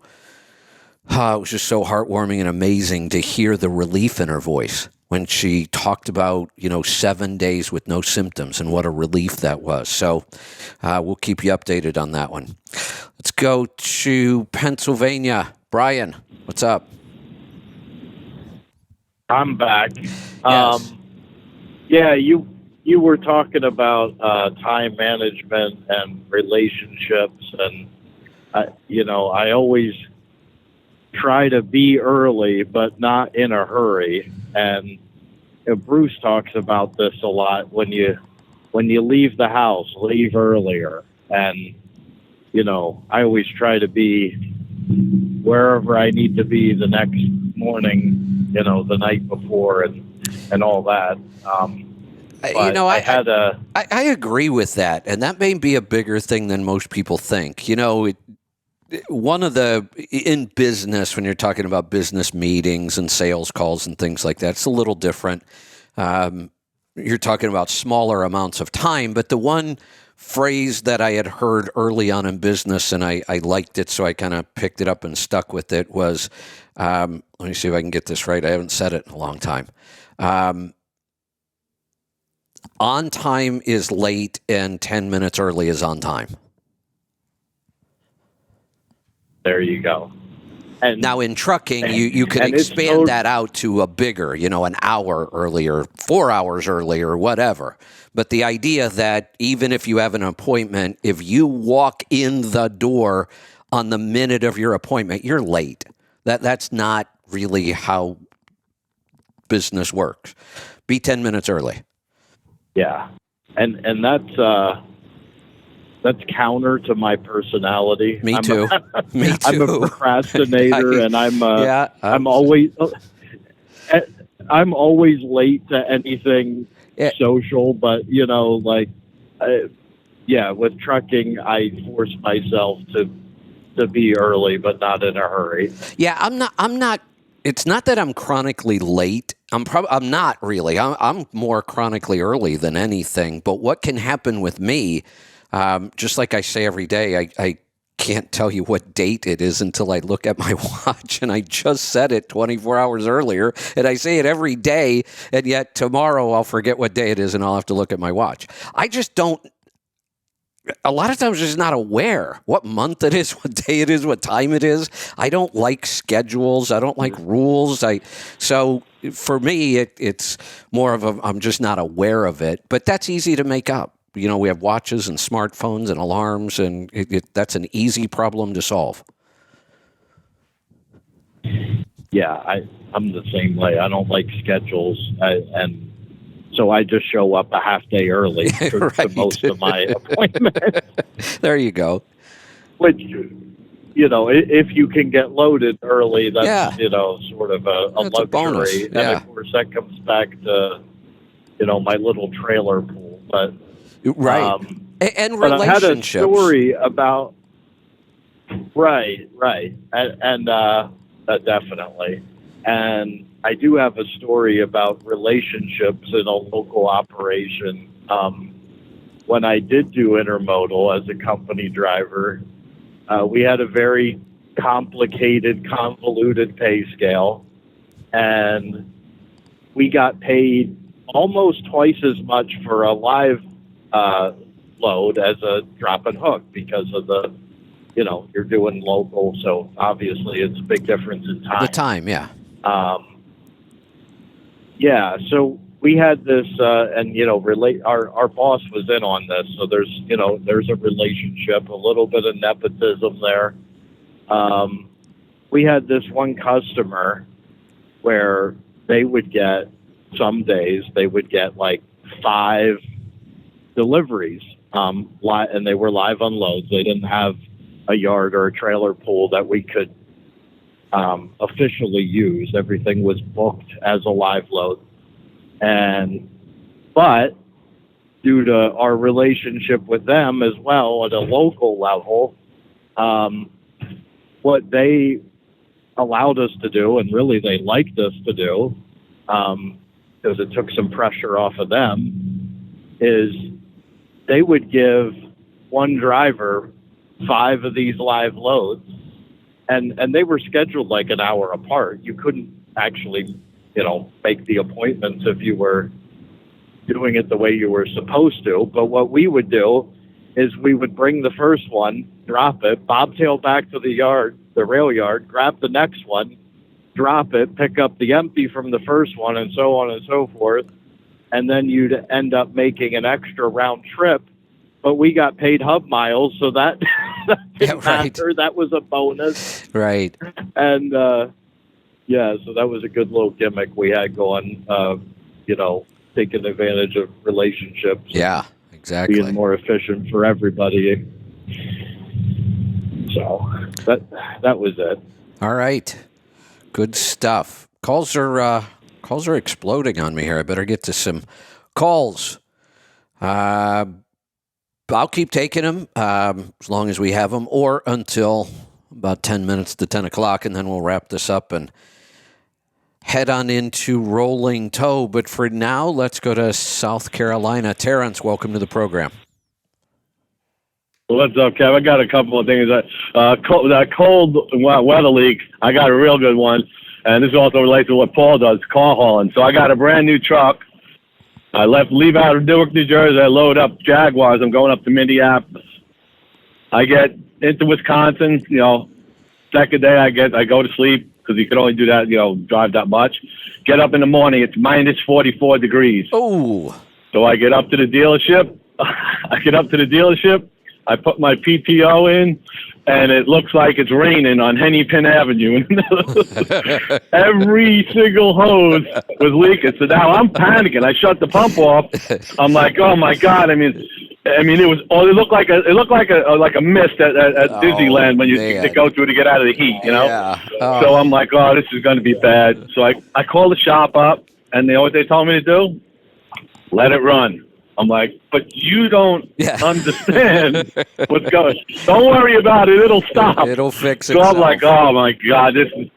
heartwarming and amazing to hear the relief in her voice when she talked about, 7 days with no symptoms and what a relief that was. So we'll keep you updated on that one. Let's go to Pennsylvania. Brian, what's up? I'm back. Yes. Yeah, you were talking about time management and relationships, and I always try to be early, but not in a hurry. And Bruce talks about this a lot. When you leave the house, leave earlier. And I always try to be wherever I need to be the next morning, the night before, and all that. I agree with that, and that may be a bigger thing than most people think. One of in business, when you're talking about business meetings and sales calls and things like that, it's a little different. You're talking about smaller amounts of time, but the one phrase that I had heard early on in business, and I liked it, so I kind of picked it up and stuck with it, was, let me see if I can get this right. I haven't said it in a long time. On time is late and 10 minutes early is on time. There you go. And now in trucking, you can expand that out to a bigger, an hour earlier, 4 hours earlier, whatever. But the idea that even if you have an appointment, if you walk in the door on the minute of your appointment, you're late. That's not really how business works. Be 10 minutes early. Yeah. And that's counter to my personality. Me too. Me too. I'm a procrastinator, and I'm always late to anything social. But with trucking, I force myself to be early, but not in a hurry. Yeah, I'm not. It's not that I'm chronically late. I'm not really. I'm more chronically early than anything. But what can happen with me? Just like I say every day, I can't tell you what date it is until I look at my watch, and I just said it 24 hours earlier, and I say it every day, and yet tomorrow I'll forget what day it is, and I'll have to look at my watch. I just don't, a lot of times I'm just not aware what month it is, what day it is, what time it is. I don't like schedules. I don't like rules. So for me, it's more of I'm just not aware of it, but that's easy to make up. We have watches and smartphones and alarms, and that's an easy problem to solve. I'm the same way. I don't like schedules, and so I just show up a half day early to Right. most of my appointments. There you go. Which, if you can get loaded early, that's Yeah. sort of a That's a luxury. bonus, And yeah. of course, that comes back to my little trailer pool. But Right. And but I had a relationships. story about right, and definitely. And I do have a story about relationships in a local operation. When I did do intermodal as a company driver, we had a very complicated, convoluted pay scale, and we got paid almost twice as much for a live load as a drop and hook because of the, you're doing local, so obviously it's a big difference in time. The time, yeah. So we had this, and our boss was in on this, so there's a relationship, a little bit of nepotism there. We had this one customer where they would get, some days they would get like 5 deliveries, and they were live unloads. They didn't have a yard or a trailer pool that we could officially use. Everything was booked as a live load. But due to our relationship with them as well at a local level, what they allowed us to do, and really they liked us to do, because it took some pressure off of them, is they would give one driver 5 of these live loads, and they were scheduled like an hour apart. You couldn't actually, make the appointments if you were doing it the way you were supposed to. But what we would do is we would bring the first one, drop it, bobtail back to the yard, the rail yard, grab the next one, drop it, pick up the empty from the first one, and so on and so forth. And then you'd end up making an extra round trip. But we got paid hub miles, so that didn't matter. That was a bonus. Right. And, so that was a good little gimmick we had going, taking advantage of relationships. Yeah, exactly. Being more efficient for everybody. So that was it. All right. Good stuff. Calls are exploding on me here. I better get to some calls. I'll keep taking them as long as we have them, or until about 10 minutes to 10 o'clock, and then we'll wrap this up and head on into Rolling Toe. But for now, let's go to South Carolina. Terrence, welcome to the program. What's up, Kev? I got a couple of things. That cold weather leak, I got a real good one. And this also relates to what Paul does, car hauling. So I got a brand new truck. I leave out of Newark, New Jersey. I load up Jaguars. I'm going up to Minneapolis. I get into Wisconsin. Second day I go to sleep because you can only do that. Drive that much. Get up in the morning. It's minus 44 degrees. Oh. So I get up to the dealership. I put my PTO in, and it looks like it's raining on Hennepin Avenue. Every single hose was leaking. So now I'm panicking. I shut the pump off. I'm like, oh my God! I mean, it was. Oh, it looked like a mist at Disneyland when you go through to get out of the heat. Yeah. So I'm like, oh, this is going to be bad. So I called the shop up, and they know what they told me to do? Let it run. I'm like, but you don't understand what's going. Don't worry about it; it'll stop. It'll fix So itself. I'm like, oh my God, this is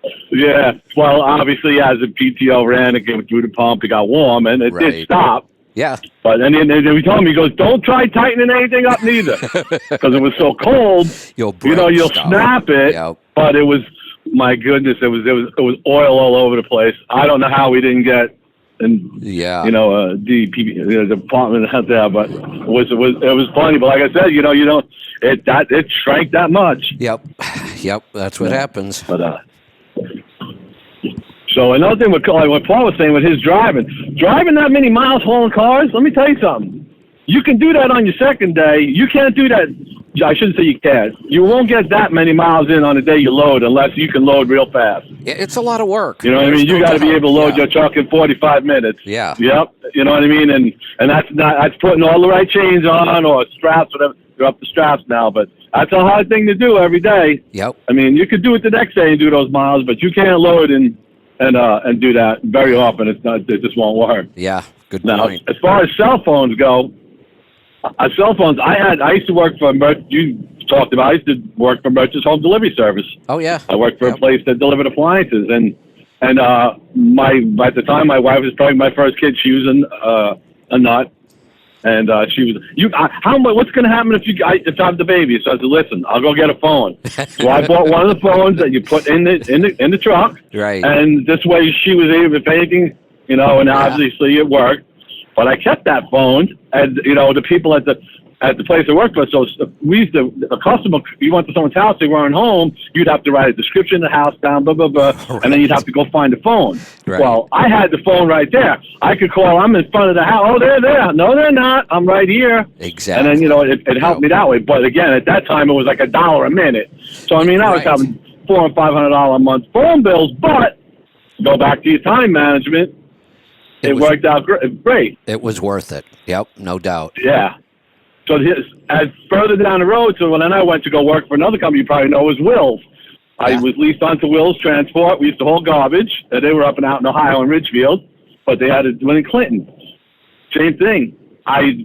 Well, obviously, as the PTO ran, it came through the pump, it got warm, and it did stop. Yeah. But then he told me, he goes, don't try tightening anything up neither, because it was so cold. You'll snap it. Yep. But it was, my goodness, it was oil all over the place. I don't know how we didn't get. And the department out there, but it was funny. But like I said, it shrank that much. Yep, that's what happens. But so another thing what Paul was saying with his driving that many miles hauling cars. Let me tell you something. You can do that on your second day. You can't do that I shouldn't say you can't. You won't get that many miles in on the day you load unless you can load real fast. It's a lot of work. You know what I mean? You got to be able to load your truck in 45 minutes. Yeah. Yep. You know what I mean? And that's putting all the right chains on or straps, whatever. They're up the straps now, but that's a hard thing to do every day. Yep. I mean, you could do it the next day and do those miles, but you can't load and do that very often. It just won't work. Yeah. Good Now, point. as far as cell phones go, I used to work for you talked about. I used to work for Merchants Home Delivery Service. Oh yeah. I worked for a place that delivered appliances, and by the time my wife was pregnant, my first kid, she was a nut, and she was what's going to happen if I have the baby? So I said, listen, I'll go get a phone. So I bought one of the phones that you put in the truck, right? And this way she was able, if anything, and obviously it worked. But I kept that phone, and the people at the place I worked for. So we used to, a customer, you went to someone's house, they weren't home, you'd have to write a description of the house down, blah blah blah, right. And then you'd have to go find the phone. Right. Well, I had the phone right there. I could call. I'm in front of the house. Oh, they're there. No, they're not. I'm right here. Exactly. And then it helped me that way. But again, at that time, it was like $1 a minute. So I mean, I was having $400 and $500 a month phone bills. But go back to your time management. It worked out great. It was worth it. Yep, no doubt. Yeah. So as further down the road, so when I went to go work for another company, you probably know, was Wills. Yeah. I was leased onto Wills Transport. We used to haul garbage. They were up and out in Ohio and Ridgefield, but they had one in Clinton. Same thing. I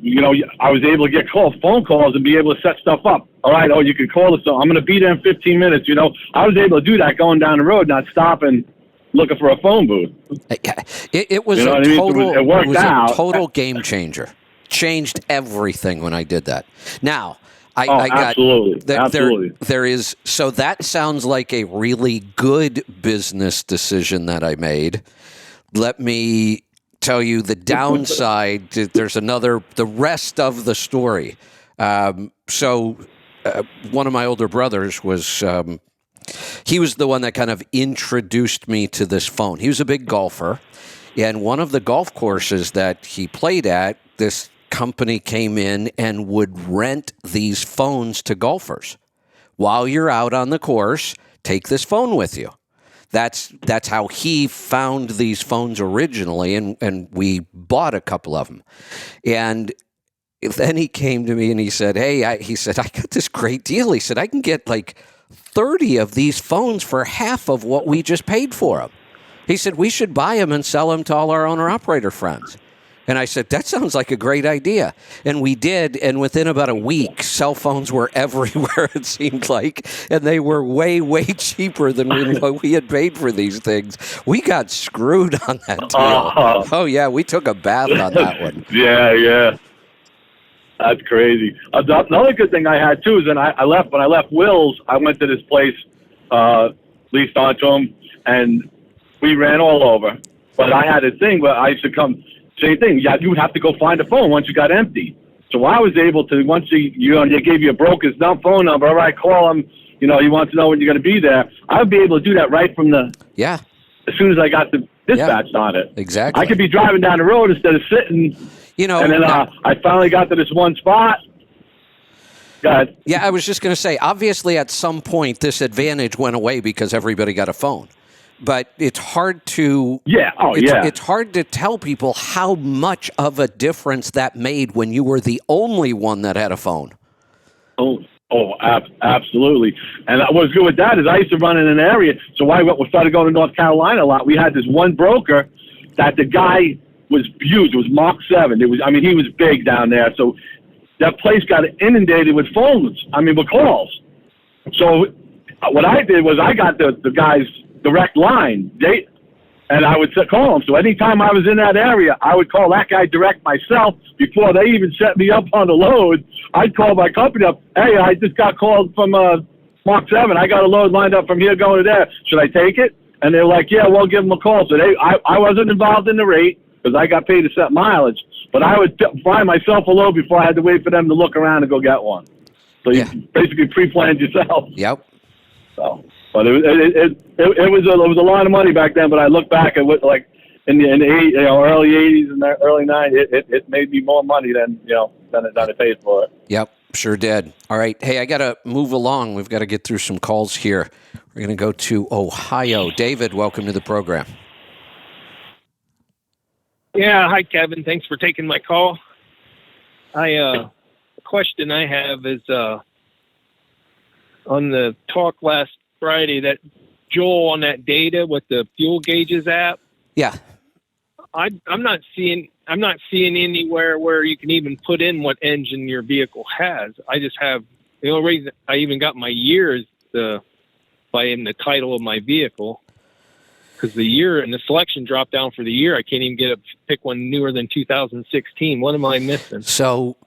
was able to get phone calls and be able to set stuff up. All right, you can call us. So I'm going to be there in 15 minutes. I was able to do that going down the road, not stopping, looking for a phone booth. It was a total game changer. Changed everything when I did that. Now, I got absolutely. There is, so that sounds like a really good business decision that I made. Let me tell you the downside. There's the rest of the story. So one of my older brothers was. He was the one that kind of introduced me to this phone. He was a big golfer, and one of the golf courses that he played at, this company came in and would rent these phones to golfers. While you're out on the course, take this phone with you. That's how he found these phones originally, and we bought a couple of them. And then he came to me and he said, I got this great deal. He said, I can get like 30 of these phones for half of what we just paid for them. He said, we should buy them and sell them to all our owner-operator friends. And I said, that sounds like a great idea. And we did, and within about a week, cell phones were everywhere, it seemed like, and they were way, way cheaper than what we had paid for these things. We got screwed on that deal. Oh, yeah, we took a bath on that one. Yeah. That's crazy. Another good thing I had, too, is when I left Wills, I went to this place, leased onto them, and we ran all over. But I had a thing where I used to come, same thing. Yeah, you would have to go find a phone once you got empty. So I was able to, once they gave you a broker's phone number, all right, call him, he wants to know when you're going to be there. I would be able to do that right from as soon as I got the dispatched on it. Exactly. I could be driving down the road instead of sitting. And then I finally got to this one spot. Go ahead. Yeah, I was just going to say, obviously at some point this advantage went away because everybody got a phone. But it's hard to it's hard to tell people how much of a difference that made when you were the only one that had a phone. Absolutely. And what was good with that is I used to run in an area, so I started going to North Carolina a lot. We had this one broker that the guy was huge. It was Mark 7. He was big down there. So that place got inundated with phones. With calls. So what I did was I got the guy's direct line. And I would call him. So anytime I was in that area, I would call that guy direct myself before they even set me up on the load. I'd call my company up. Hey, I just got called from Mark 7. I got a load lined up from here going to there. Should I take it? And they're like, yeah, we'll give them a call. So I wasn't involved in the rate because I got paid to set mileage. But I would find myself a load before I had to wait for them to look around and go get one. So you basically pre-planned yourself. Yep. So, but it was a lot of money back then. But I look back at what in the early '80s and the early '90s, it made me more money than it paid for it. Yep. Sure did. All right. Hey, I got to move along. We've got to get through some calls here. We're going to go to Ohio. David, welcome to the program. Yeah, hi Kevin. Thanks for taking my call. The question I have is on the talk last Friday that Joel on that data with the fuel gauges app. Yeah. I'm not seeing anywhere where you can even put in what engine your vehicle has. I just have the only reason I even got my year is by in the title of my vehicle. Because the year and the selection dropped down for the year, I can't even pick one newer than 2016. What am I missing? So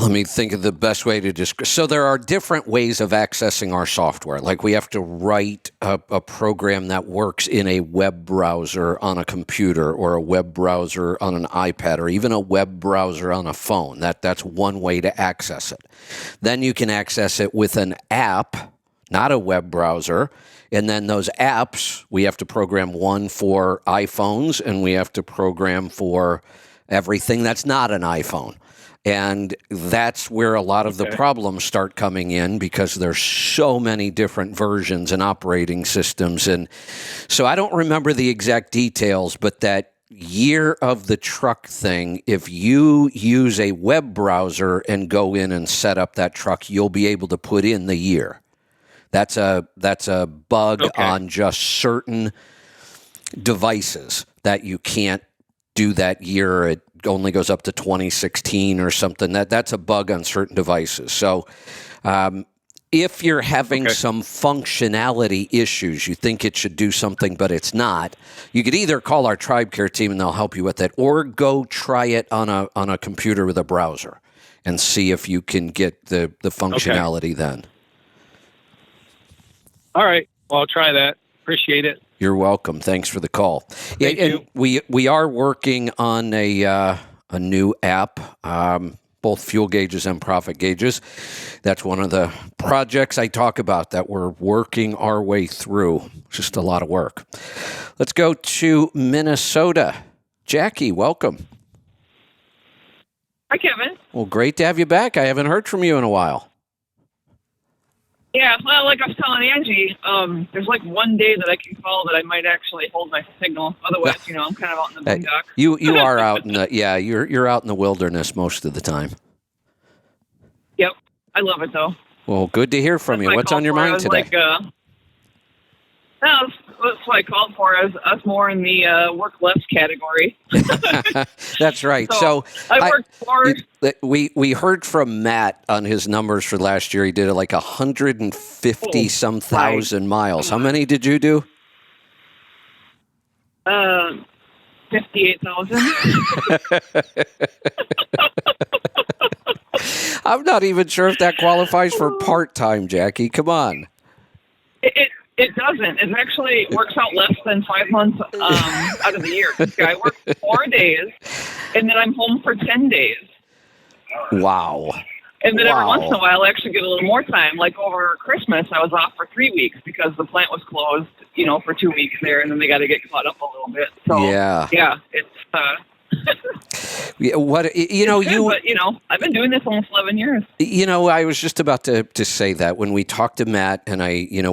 let me think of the best way to describe. So there are different ways of accessing our software. Like we have to write a program that works in a web browser on a computer or a web browser on an iPad or even a web browser on a phone. That's one way to access it. Then you can access it with an app, not a web browser. And then those apps, we have to program one for iPhones and we have to program for everything that's not an iPhone. And that's where a lot of the problems start coming in because there's so many different versions and operating systems. And so I don't remember the exact details, but that year of the truck thing, if you use a web browser and go in and set up that truck, you'll be able to put in the year. That's a bug on just certain devices that you can't do that year. It only goes up to 2016 or something. That's a bug on certain devices. So if you're having some functionality issues, you think it should do something, but it's not, you could either call our Tribe Care team and they'll help you with it, or go try it on a computer with a browser and see if you can get the functionality then. All right. Well, I'll try that. Appreciate it. You're welcome. Thanks for the call. Thank you. We are working on a new app, both fuel gauges and profit gauges. That's one of the projects I talk about that we're working our way through. Just a lot of work. Let's go to Minnesota. Jackie, welcome. Hi, Kevin. Well, great to have you back. I haven't heard from you in a while. Yeah, well, like I was telling Angie, there's like one day that I can call that I might actually hold my signal. Otherwise, I'm kind of out in the boondock. You are out in the you're out in the wilderness most of the time. Yep, I love it though. Well, good to hear from you. What's on your mind today? That's what I called for. Us more in the work less category. That's right. So I worked for. We heard from Matt on his numbers for last year. He did like 150 some thousand miles. How many did you do? 58,000. I'm not even sure if that qualifies for part-time, Jackie. Come on. It doesn't. It actually works out less than 5 months out of the year. I work 4 days, and then I'm home for 10 days. Wow. And then every once in a while, I actually get a little more time. Like over Christmas, I was off for 3 weeks because the plant was closed, for 2 weeks there, and then they got to get caught up a little bit. So, yeah it's... But I've been doing this almost 11 years. I was just about to say that when we talked to Matt and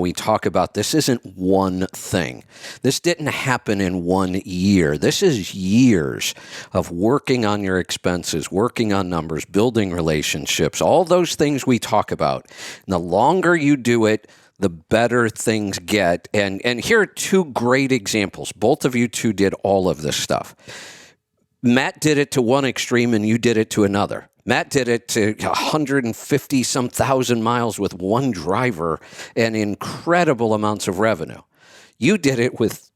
we talk about this isn't one thing. This didn't happen in 1 year. This is years of working on your expenses, working on numbers, building relationships, all those things we talk about. And the longer you do it, the better things get. And here are two great examples. Both of you two did all of this stuff. Matt did it to one extreme and you did it to another. Matt did it to 150 some thousand miles with one driver and incredible amounts of revenue. You did it with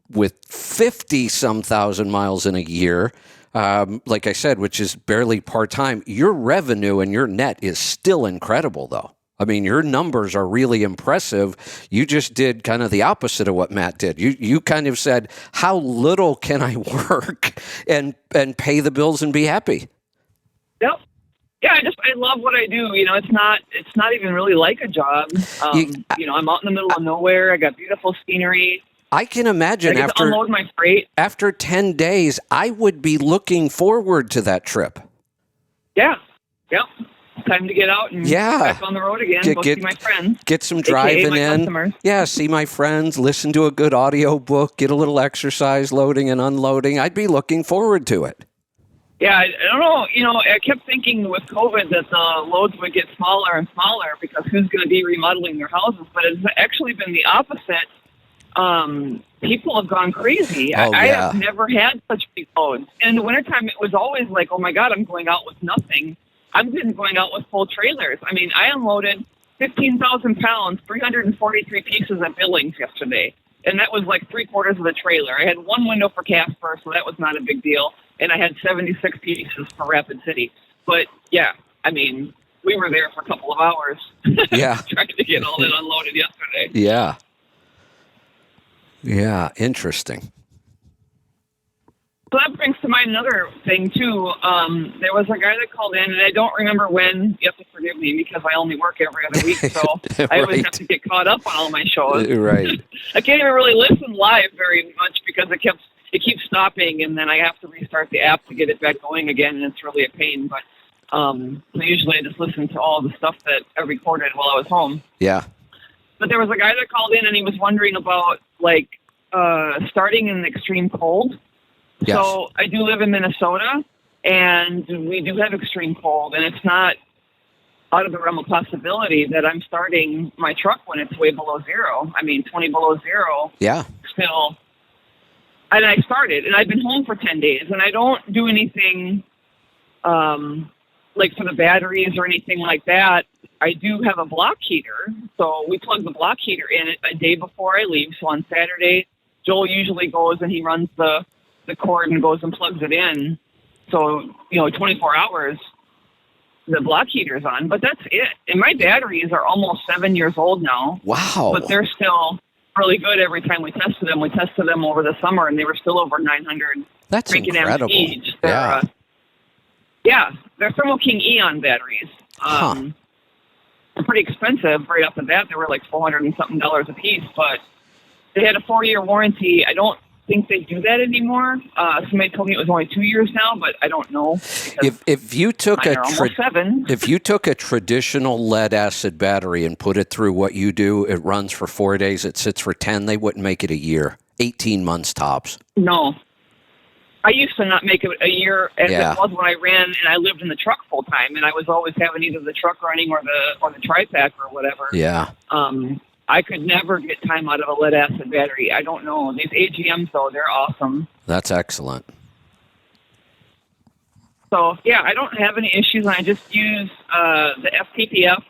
50 some thousand miles in a year, like I said, which is barely part-time. Your revenue and your net is still incredible, though. I mean, your numbers are really impressive. You just did kind of the opposite of what Matt did. You kind of said, how little can I work and pay the bills and be happy? Yep. Yeah, I love what I do. It's not even really like a job. I'm out in the middle of nowhere. I got beautiful scenery. I can imagine unload my freight. After 10 days, I would be looking forward to that trip. Yeah. Yep. Time to get out and back on the road again. Go see my friends. Get some driving my in. Customers. Yeah, see my friends, listen to a good audio book, get a little exercise loading and unloading. I'd be looking forward to it. Yeah, I don't know. I kept thinking with COVID that the loads would get smaller and smaller because who's going to be remodeling their houses? But it's actually been the opposite. People have gone crazy. I have never had such big loads. And in the wintertime, it was always like, oh, my God, I'm going out with nothing. I've been going out with full trailers. I mean, I unloaded 15,000 pounds, 343 pieces at Billings yesterday. And that was like 3/4 of the trailer. I had one window for Casper, so that was not a big deal. And I had 76 pieces for Rapid City. But, yeah, I mean, we were there for a couple of hours trying to get all that unloaded yesterday. Yeah. Yeah, interesting. So that brings to mind another thing, too. There was a guy that called in, and I don't remember when. You have to forgive me because I only work every other week, so I always have to get caught up on all my shows. Right. I can't even really listen live very much because it keeps stopping, and then I have to restart the app to get it back going again, and it's really a pain. But so usually I just listen to all the stuff that I recorded while I was home. Yeah. But there was a guy that called in, and he was wondering about, starting in the extreme cold. Yes. So I do live in Minnesota, and we do have extreme cold, and it's not out of the realm of possibility that I'm starting my truck when it's way below zero. I mean, 20 below zero. Yeah. Still. And I started, and I've been home for 10 days, and I don't do anything like for the batteries or anything like that. I do have a block heater, so we plug the block heater in a day before I leave. So on Saturday, Joel usually goes and he runs the cord and goes and plugs it in. So, 24 hours, the block heater's on, but that's it. And my batteries are almost 7 years old now. Wow. But they're still really good every time we tested them. We tested them over the summer, and they were still over 900. That's incredible. each. Yeah. They're Thermo King Eon batteries. They're pretty expensive right off the bat. They were like $400 and something a piece, but they had a 4-year warranty. I don't think they do that anymore. Somebody told me it was only 2 years now, but I don't know. If you took almost 7. If you took a traditional lead acid battery and put it through what you do, it runs for 4 days, it sits for 10, they wouldn't make it a year. 18 months tops. No. I used to not make it a year as it was when I ran, and I lived in the truck full time, and I was always having either the truck running or the tri-pack or whatever. Yeah. I could never get time out of a lead acid battery. I don't know. These AGMs, though, they're awesome. That's excellent. So, I don't have any issues, and I just use the FPPF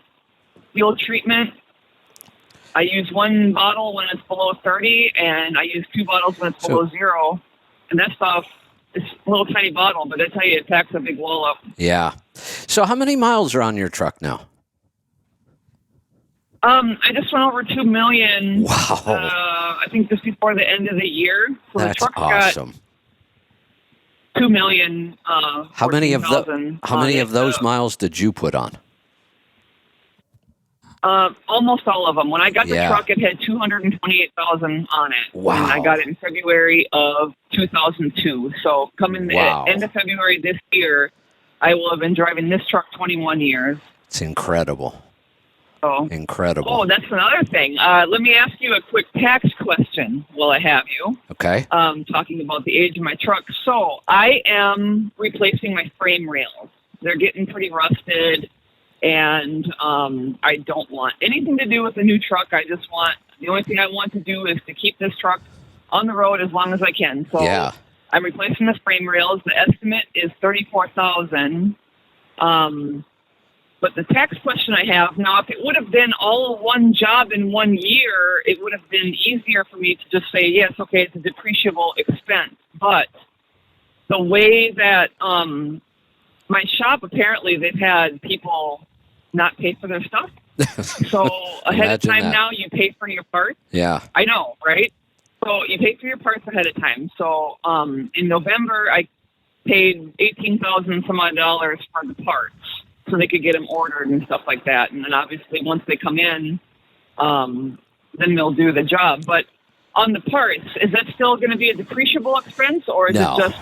fuel treatment. I use one bottle when it's below 30, and I use 2 bottles when it's below 0. And that stuff, it's a little tiny bottle, but I tell you, it packs a big wall up. Yeah. So how many miles are on your truck now? I just went over 2 million. Wow. I think just before the end of the year. So that's the truck awesome. Got 2 million. How many of those miles did you put on? Almost all of them. When I got the truck, it had 228,000 on it. Wow. And I got it in February of 2002. So coming the end of February this year, I will have been driving this truck 21 years. It's incredible. Oh. Incredible. Oh, that's another thing. Let me ask you a quick tax question while I have you. Okay. Talking about the age of my truck. So I am replacing my frame rails. They're getting pretty rusted, and I don't want anything to do with the new truck. The only thing I want to do is to keep this truck on the road as long as I can. So I'm replacing the frame rails. The estimate is $34,000. But the tax question I have now, if it would have been all one job in 1 year, it would have been easier for me to just say, yes, okay, it's a depreciable expense. But the way that my shop, apparently they've had people not pay for their stuff. So ahead of time now, you pay for your parts. Yeah. I know, right? So you pay for your parts ahead of time. So in November, I paid $18,000 some odd for the parts, so they could get them ordered and stuff like that. And then obviously once they come in, then they'll do the job. But on the parts, is that still going to be a depreciable expense, or is it just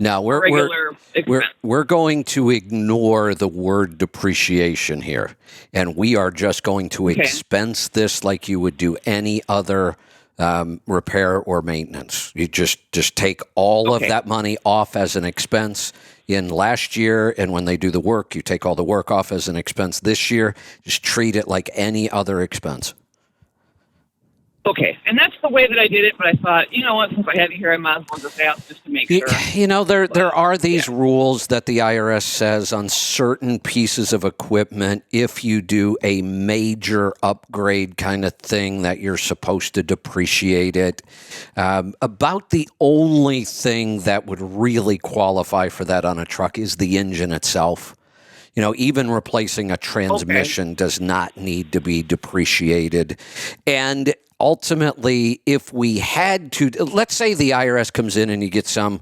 No, regular expense. we're going to ignore the word depreciation here, and we are just going to expense this like you would do any other repair or maintenance. You just take all of that money off as an expense in last year, and when they do the work, you take all the work off as an expense this year. Just treat it like any other expense. Okay, and that's the way that I did it, but I thought, you know what, since I have you here, I might as well just ask just to make sure. You know, there are these rules that the IRS says on certain pieces of equipment, if you do a major upgrade kind of thing, that you're supposed to depreciate it. About the only thing that would really qualify for that on a truck is the engine itself. You know, even replacing a transmission does not need to be depreciated. And ultimately, if we had to, let's say the IRS comes in and you get some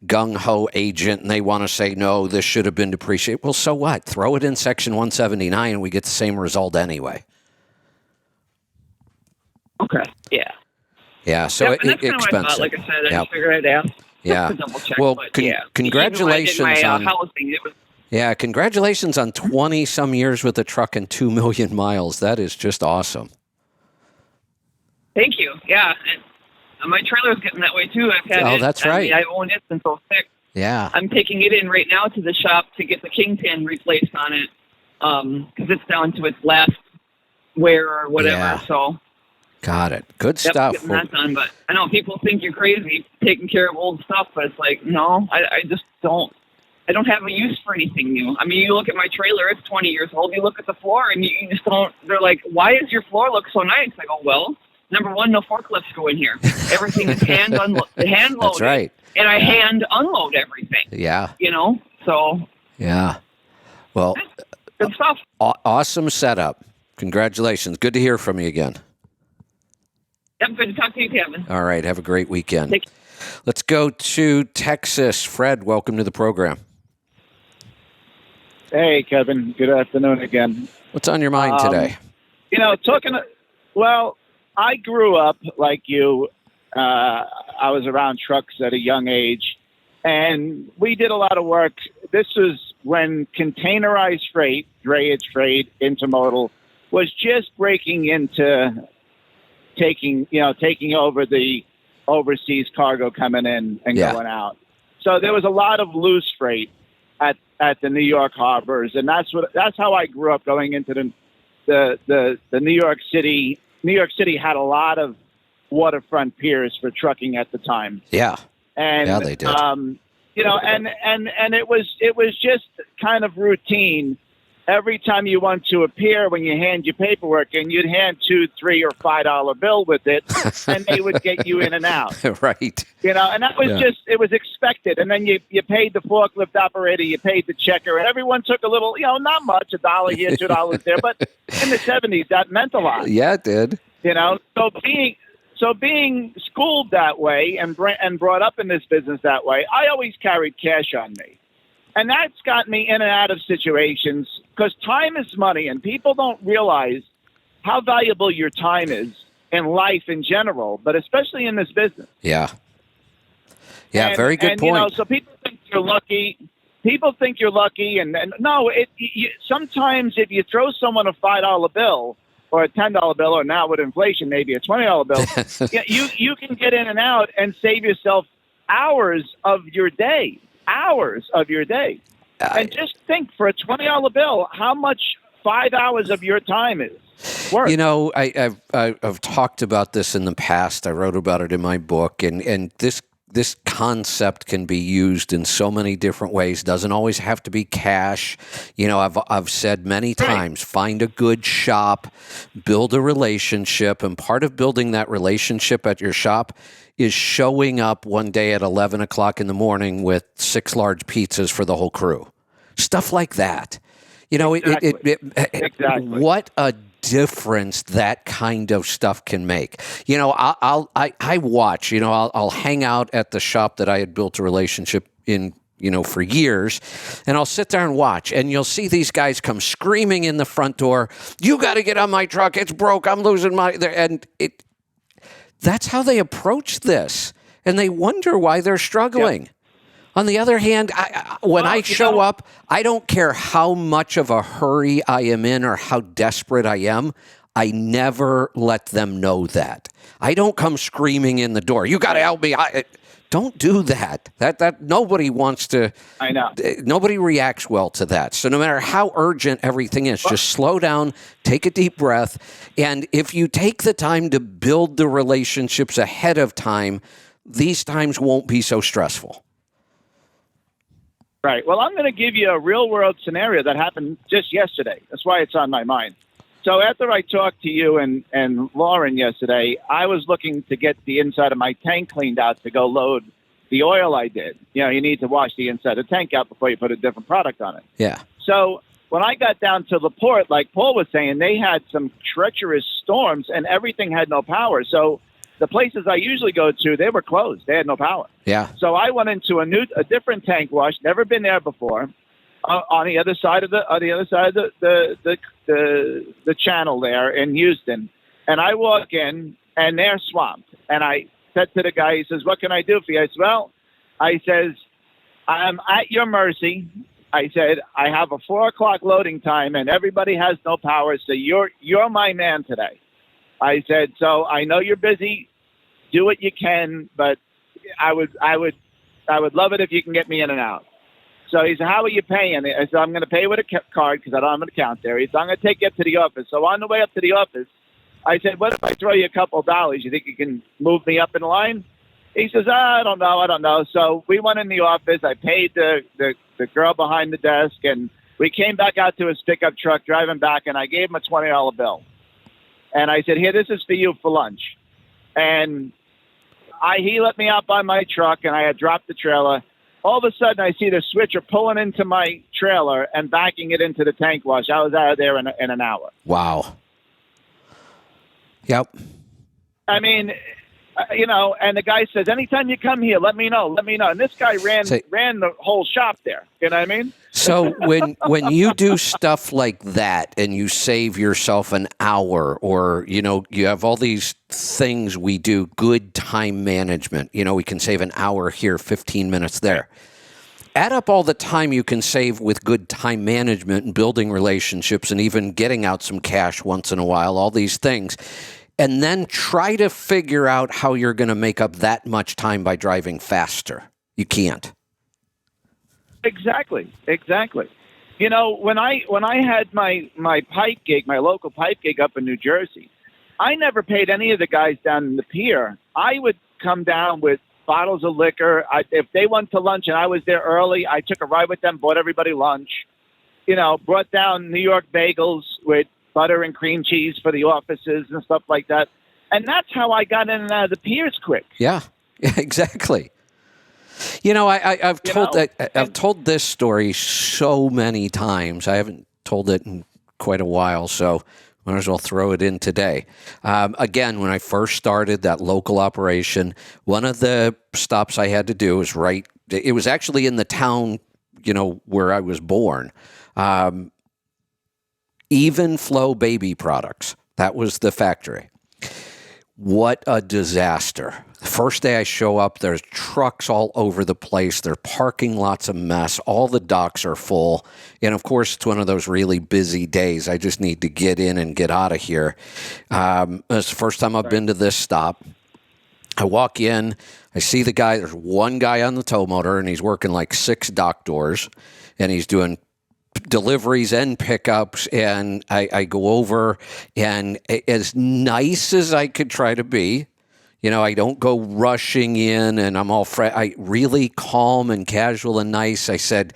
gung-ho agent and they want to say, no, this should have been depreciated. Well, so what? Throw it in Section 179 and we get the same result anyway. Okay, yeah. Yeah, so and that's kind of what I thought. Like I said, I just figured I'd ask. Yeah. To double check, Well, but, congratulations even when I did on my housing. It was, yeah, congratulations on 20-some years with the truck and 2 million miles. That is just awesome. Thank you. Yeah, and my trailer's getting that way too. I've had it. That's right. I've owned it since 06. Yeah. I'm taking it in right now to the shop to get the kingpin replaced on it because it's down to its last wear or whatever. Yeah. So. Got it. Good stuff. Getting that done, but I know people think you're crazy taking care of old stuff, but it's like, no, I just don't. I don't have a use for anything new. I mean, you look at my trailer; it's 20 years old. You look at the floor, and you just don't. They're like, "Why does your floor look so nice?" I go, "Well, number one, no forklifts go in here. Everything is hand loaded. That's right. And I hand unload everything. Yeah. You know, so. Yeah. Well, good stuff. Awesome setup. Congratulations. Good to hear from you again. Yep, good to talk to you, Kevin. All right. Have a great weekend. Let's go to Texas. Fred, welcome to the program. Hey, Kevin. Good afternoon again. What's on your mind today? You know, I grew up like you. I was around trucks at a young age, and we did a lot of work. This was when containerized freight, drayage freight, intermodal, was just breaking into taking over the overseas cargo coming in and going out. So there was a lot of loose freight at the New York harbors, and that's how I grew up going into the New York City. New York City had a lot of waterfront piers for trucking at the time. Yeah. And yeah, they did. You know, and it was just kind of routine. Every time you went to a pier, when you hand your paperwork in, you'd hand $2, $3, or $5 bill with it, and they would get you in and out. Right. You know, and that was it was expected. And then you paid the forklift operator, you paid the checker, and everyone took a little, not much, $1 here, $2 there. But in the 70s, that meant a lot. Yeah, it did. You know, so being schooled that way and brought up in this business that way, I always carried cash on me. And that's got me in and out of situations because time is money, and people don't realize how valuable your time is in life in general, but especially in this business. Yeah. Yeah, very good point. You know, so people think you're lucky. People think you're lucky, and no, sometimes if you throw someone a $5 bill or a $10 bill, or now with inflation, maybe a $20 bill, you can get in and out and save yourself hours of your day. And just think, for a $20 bill, how much 5 hours of your time is worth. You know, I've talked about this in the past. I wrote about it in my book, and this concept can be used in so many different ways. Doesn't always have to be cash. You know, I've said many times, find a good shop, build a relationship, and part of building that relationship at your shop is showing up one day at 11 o'clock in the morning with 6 large pizzas for the whole crew. Stuff like that. You know, Exactly. What a difference that kind of stuff can make. You know, I watch, I'll hang out at the shop that I had built a relationship in, for years, and I'll sit there and watch, and you'll see these guys come screaming in the front door, "You got to get on my truck. It's broke. I'm losing my," and that's how they approach this, and they wonder why they're struggling. On the other hand, when I show up, I don't care how much of a hurry I am in or how desperate I am. I never let them know that. I don't come screaming in the door. You got to help me. Don't do that. That nobody wants to. I know. Nobody reacts well to that. So no matter how urgent everything is, just slow down, take a deep breath, and if you take the time to build the relationships ahead of time, these times won't be so stressful. Right. Well, I'm going to give you a real-world scenario that happened just yesterday. That's why it's on my mind. So after I talked to you and Lauren yesterday, I was looking to get the inside of my tank cleaned out to go load the oil I did. You know, you need to wash the inside of the tank out before you put a different product on it. Yeah. So when I got down to the port, like Paul was saying, they had some treacherous storms and everything had no power. So the places I usually go to, they were closed. They had no power. Yeah. So I went into a different tank wash, never been there before, on the other side of the channel there in Houston. And I walk in and they're swamped. And I said to the guy, he says, "What can I do for you?" I said, "Well," I says, "I'm at your mercy." I said, "I have a 4 o'clock loading time and everybody has no power. So you're my man today." I said, "So I know you're busy. Do what you can, but I would love it if you can get me in and out." So he said, "How are you paying?" I said, "I'm going to pay with a card because I don't have an account there." He said, "I'm going to take you up to the office." So on the way up to the office, I said, "What if I throw you a couple of dollars? You think you can move me up in line?" He says, "I don't know." So we went in the office. I paid the girl behind the desk, and we came back out to his pickup truck driving back, and I gave him a $20 bill. And I said, "Here, this is for you for lunch." And he let me out by my truck, and I had dropped the trailer. All of a sudden, I see the switcher pulling into my trailer and backing it into the tank wash. I was out of there in an hour. Wow. Yep. I mean, and the guy says, "Anytime you come here, let me know. And this guy ran the whole shop there. You know what I mean? So when you do stuff like that and you save yourself an hour, or, you have all these things we do, good time management, we can save an hour here, 15 minutes there. Add up all the time you can save with good time management and building relationships and even getting out some cash once in a while, all these things. And then try to figure out how you're going to make up that much time by driving faster. You can't. Exactly. When I had my pipe gig, my local pipe gig up in New Jersey, I never paid any of the guys down in the pier. I would come down with bottles of liquor. If they went to lunch and I was there early, I took a ride with them, bought everybody lunch, brought down New York bagels with butter and cream cheese for the offices and stuff like that. And that's how I got in and out of the piers quick. Yeah, exactly. I've told this story so many times. I haven't told it in quite a while, so might as well throw it in today. Again, when I first started that local operation, one of the stops I had to do was it was actually in the town, where I was born. Even Flow Baby Products. That was the factory. What a disaster. The first day I show up, there's trucks all over the place. Their parking lot's a mess. All the docks are full. And, of course, it's one of those really busy days. I just need to get in and get out of here. It's the first time I've been to this stop. I walk in. I see the guy. There's one guy on the tow motor, and he's working like 6 dock doors. And he's doing deliveries and pickups, and I go over, and as nice as I could try to be, I don't go rushing in and I'm all I really calm and casual and nice. I said,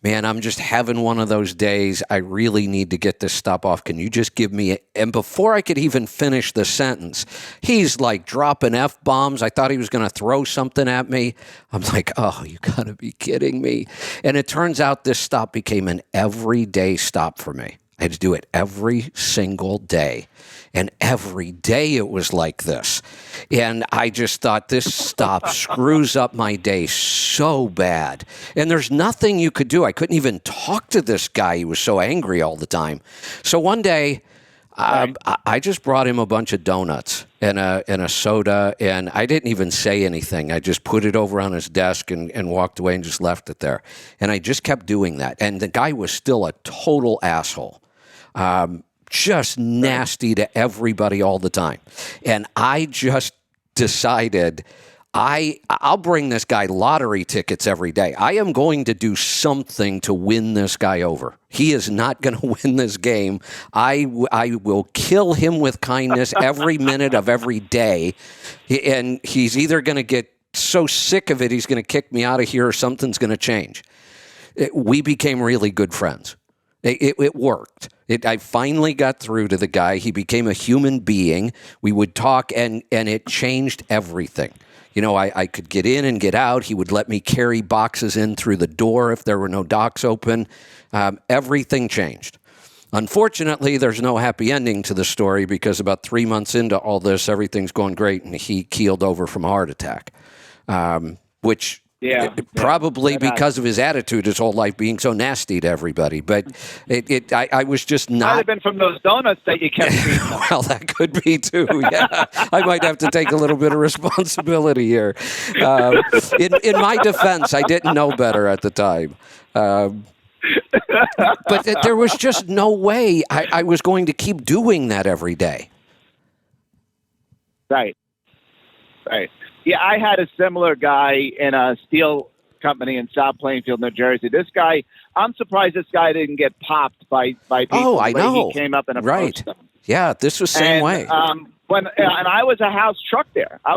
"Man, I'm just having one of those days. I really need to get this stop off. Can you just give me And before I could even finish the sentence, he's like dropping F-bombs. I thought he was going to throw something at me. I'm like, "Oh, you got to be kidding me." And it turns out this stop became an everyday stop for me. I had to do it every single day. And every day it was like this. And I just thought, this stop screws up my day so bad. And there's nothing you could do. I couldn't even talk to this guy. He was so angry all the time. So one day, I just brought him a bunch of donuts. and a soda, and I didn't even say anything. I just put it over on his desk and walked away and just left it there. And I just kept doing that. And the guy was still a total asshole. Just nasty to everybody all the time. And I just decided I'll bring this guy lottery tickets every day. I am going to do something to win this guy over. He is not going to win this game. I will kill him with kindness every minute of every day. And he's either going to get so sick of it, he's going to kick me out of here, or something's going to change. We became really good friends. It worked. I finally got through to the guy. He became a human being. We would talk, and it changed everything. You know, I could get in and get out. He would let me carry boxes in through the door if there were no docks open. Everything changed. Unfortunately, there's no happy ending to the story because about 3 months into all this, everything's going great, and he keeled over from a heart attack, which... probably because of his attitude his whole life being so nasty to everybody. But I was just not. Might have been from those donuts that you kept eating. Well, that could be too. Yeah, I might have to take a little bit of responsibility here. In my defense, I didn't know better at the time. But there was just no way I was going to keep doing that every day. Right. Yeah, I had a similar guy in a steel company in South Plainfield, New Jersey. This guy, I'm surprised this guy didn't get popped by people. Oh, I know. He came up and approached them. Yeah, this was the same way. And I was a house truck there. I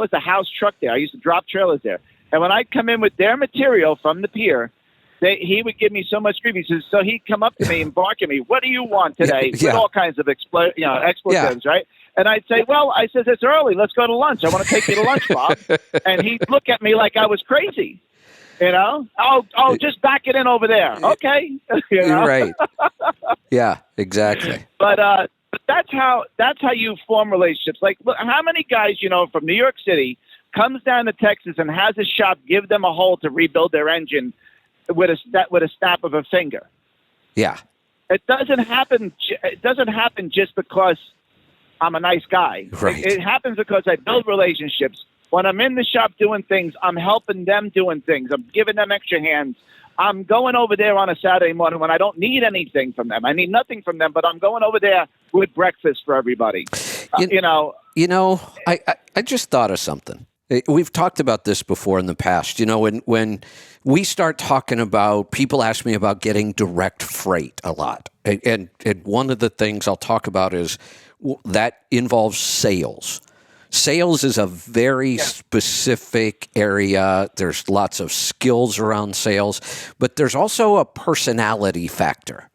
used to drop trailers there. And when I'd come in with their material from the pier, he would give me so much grief. He says, so he'd come up to me and bark at me, "What do you want today?" Yeah. With all kinds of expletives, right? And I'd say, "Well," I says, "it's early. Let's go to lunch. I want to take you to lunch, Bob." And he'd look at me like I was crazy. You know? Oh, just back it in over there. Okay. You know? Right. Yeah, exactly. But that's how you form relationships. Like, look, how many guys, from New York City comes down to Texas and has a shop give them a hole to rebuild their engine with a snap of a finger? Yeah. It doesn't happen. It doesn't happen just because I'm a nice guy. Right. It happens because I build relationships. When I'm in the shop doing things, I'm helping them doing things. I'm giving them extra hands. I'm going over there on a Saturday morning when I don't need anything from them. I need nothing from them, but I'm going over there with breakfast for everybody. I just thought of something. We've talked about this before in the past. When we start talking about, people ask me about getting direct freight a lot. And one of the things I'll talk about is that involves sales. Sales is a very specific area. There's lots of skills around sales, but there's also a personality factor.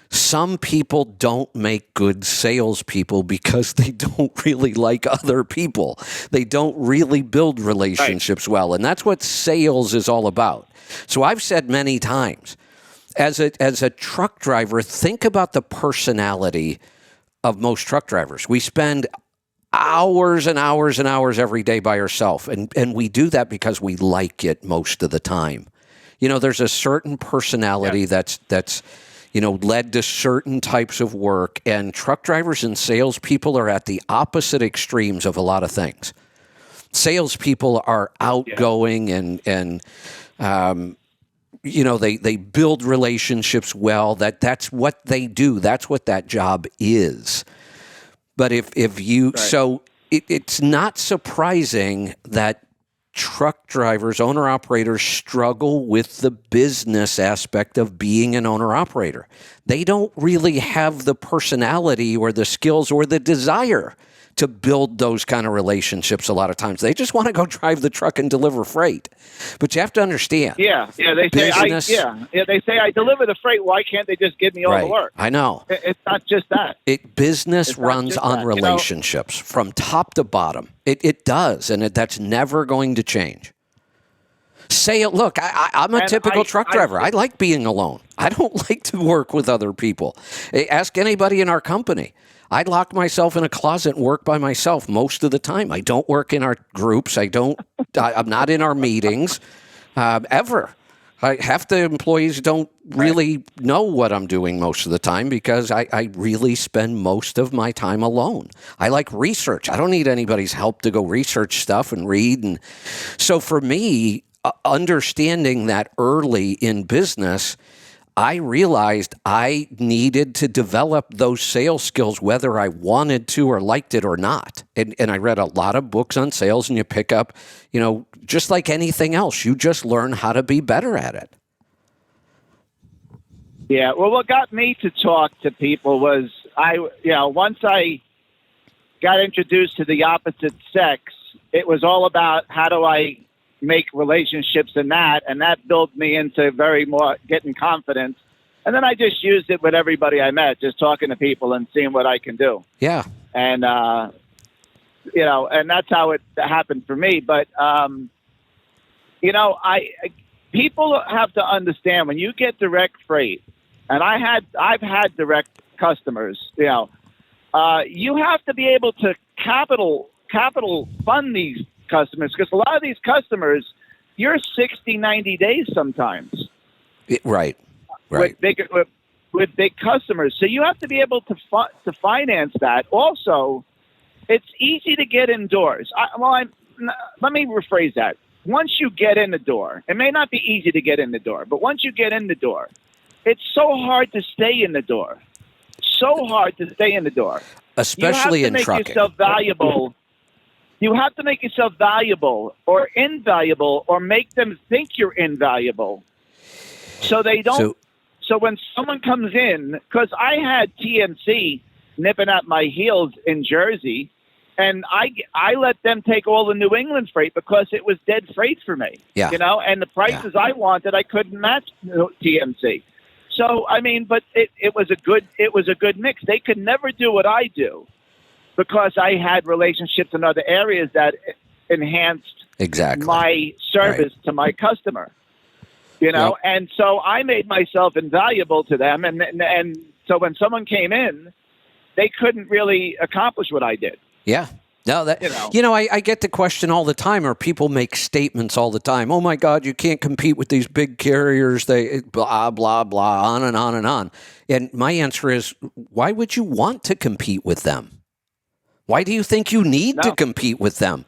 Some people don't make good salespeople because they don't really like other people. They don't really build relationships well, and that's what sales is all about. So I've said many times, as a truck driver, think about the personality of most truck drivers. We spend hours and hours and hours every day by ourselves, and we do that because we like it most of the time. There's a certain personality that's led to certain types of work, and truck drivers and salespeople are at the opposite extremes of a lot of things. Salespeople are outgoing and they build relationships well. That's what they do. That's what that job is. But it's not surprising that truck drivers, owner-operators struggle with the business aspect of being an owner-operator. They don't really have the personality or the skills or the desire to build those kind of relationships a lot of times. They just want to go drive the truck and deliver freight. But you have to understand. Yeah. They say I deliver the freight. Why can't they just give me all the work? I know. It's not just that. Business runs on relationships from top to bottom. It does, and that's never going to change. Look, I'm a typical truck driver. I like being alone. I don't like to work with other people. Ask anybody in our company. I lock myself in a closet and work by myself most of the time. I don't work in our groups. I'm not in our meetings ever. Half the employees don't really know what I'm doing most of the time because I really spend most of my time alone. I like research. I don't need anybody's help to go research stuff and read. And so for me, understanding that early in business, I realized I needed to develop those sales skills whether I wanted to or liked it or not. And I read a lot of books on sales, and you pick up, just like anything else, you just learn how to be better at it. Yeah, well, what got me to talk to people was once I got introduced to the opposite sex, it was all about how do I make relationships in that, and that built me into very more getting confidence. And then I just used it with everybody I met, just talking to people and seeing what I can do. Yeah. And, and that's how it happened for me. But, people have to understand when you get direct freight, and I've had direct customers, you have to be able to capital fund these customers, because a lot of these customers, you're 60, 90 days sometimes. Right. With big customers. So you have to be able to finance that. Also, it's easy to get indoors. Let me rephrase that. Once you get in the door, it may not be easy to get in the door, but once you get in the door, it's so hard to stay in the door. Especially in trucking. You have to make yourself valuable. You have to make yourself valuable or invaluable, or make them think you're invaluable, so they don't. So when someone comes in, because I had TMC nipping at my heels in Jersey, and I let them take all the New England freight because it was dead freight for me. Yeah. And the prices I wanted, I couldn't match TMC. So but it was a good mix. They could never do what I do, because I had relationships in other areas that enhanced my service to my customer, Yep. And so I made myself invaluable to them. And so when someone came in, they couldn't really accomplish what I did. Yeah. No, I get the question all the time, or people make statements all the time. Oh my God, you can't compete with these big carriers. They blah, blah, blah, on and on and on. And my answer is, why would you want to compete with them? Why do you think you need to compete with them?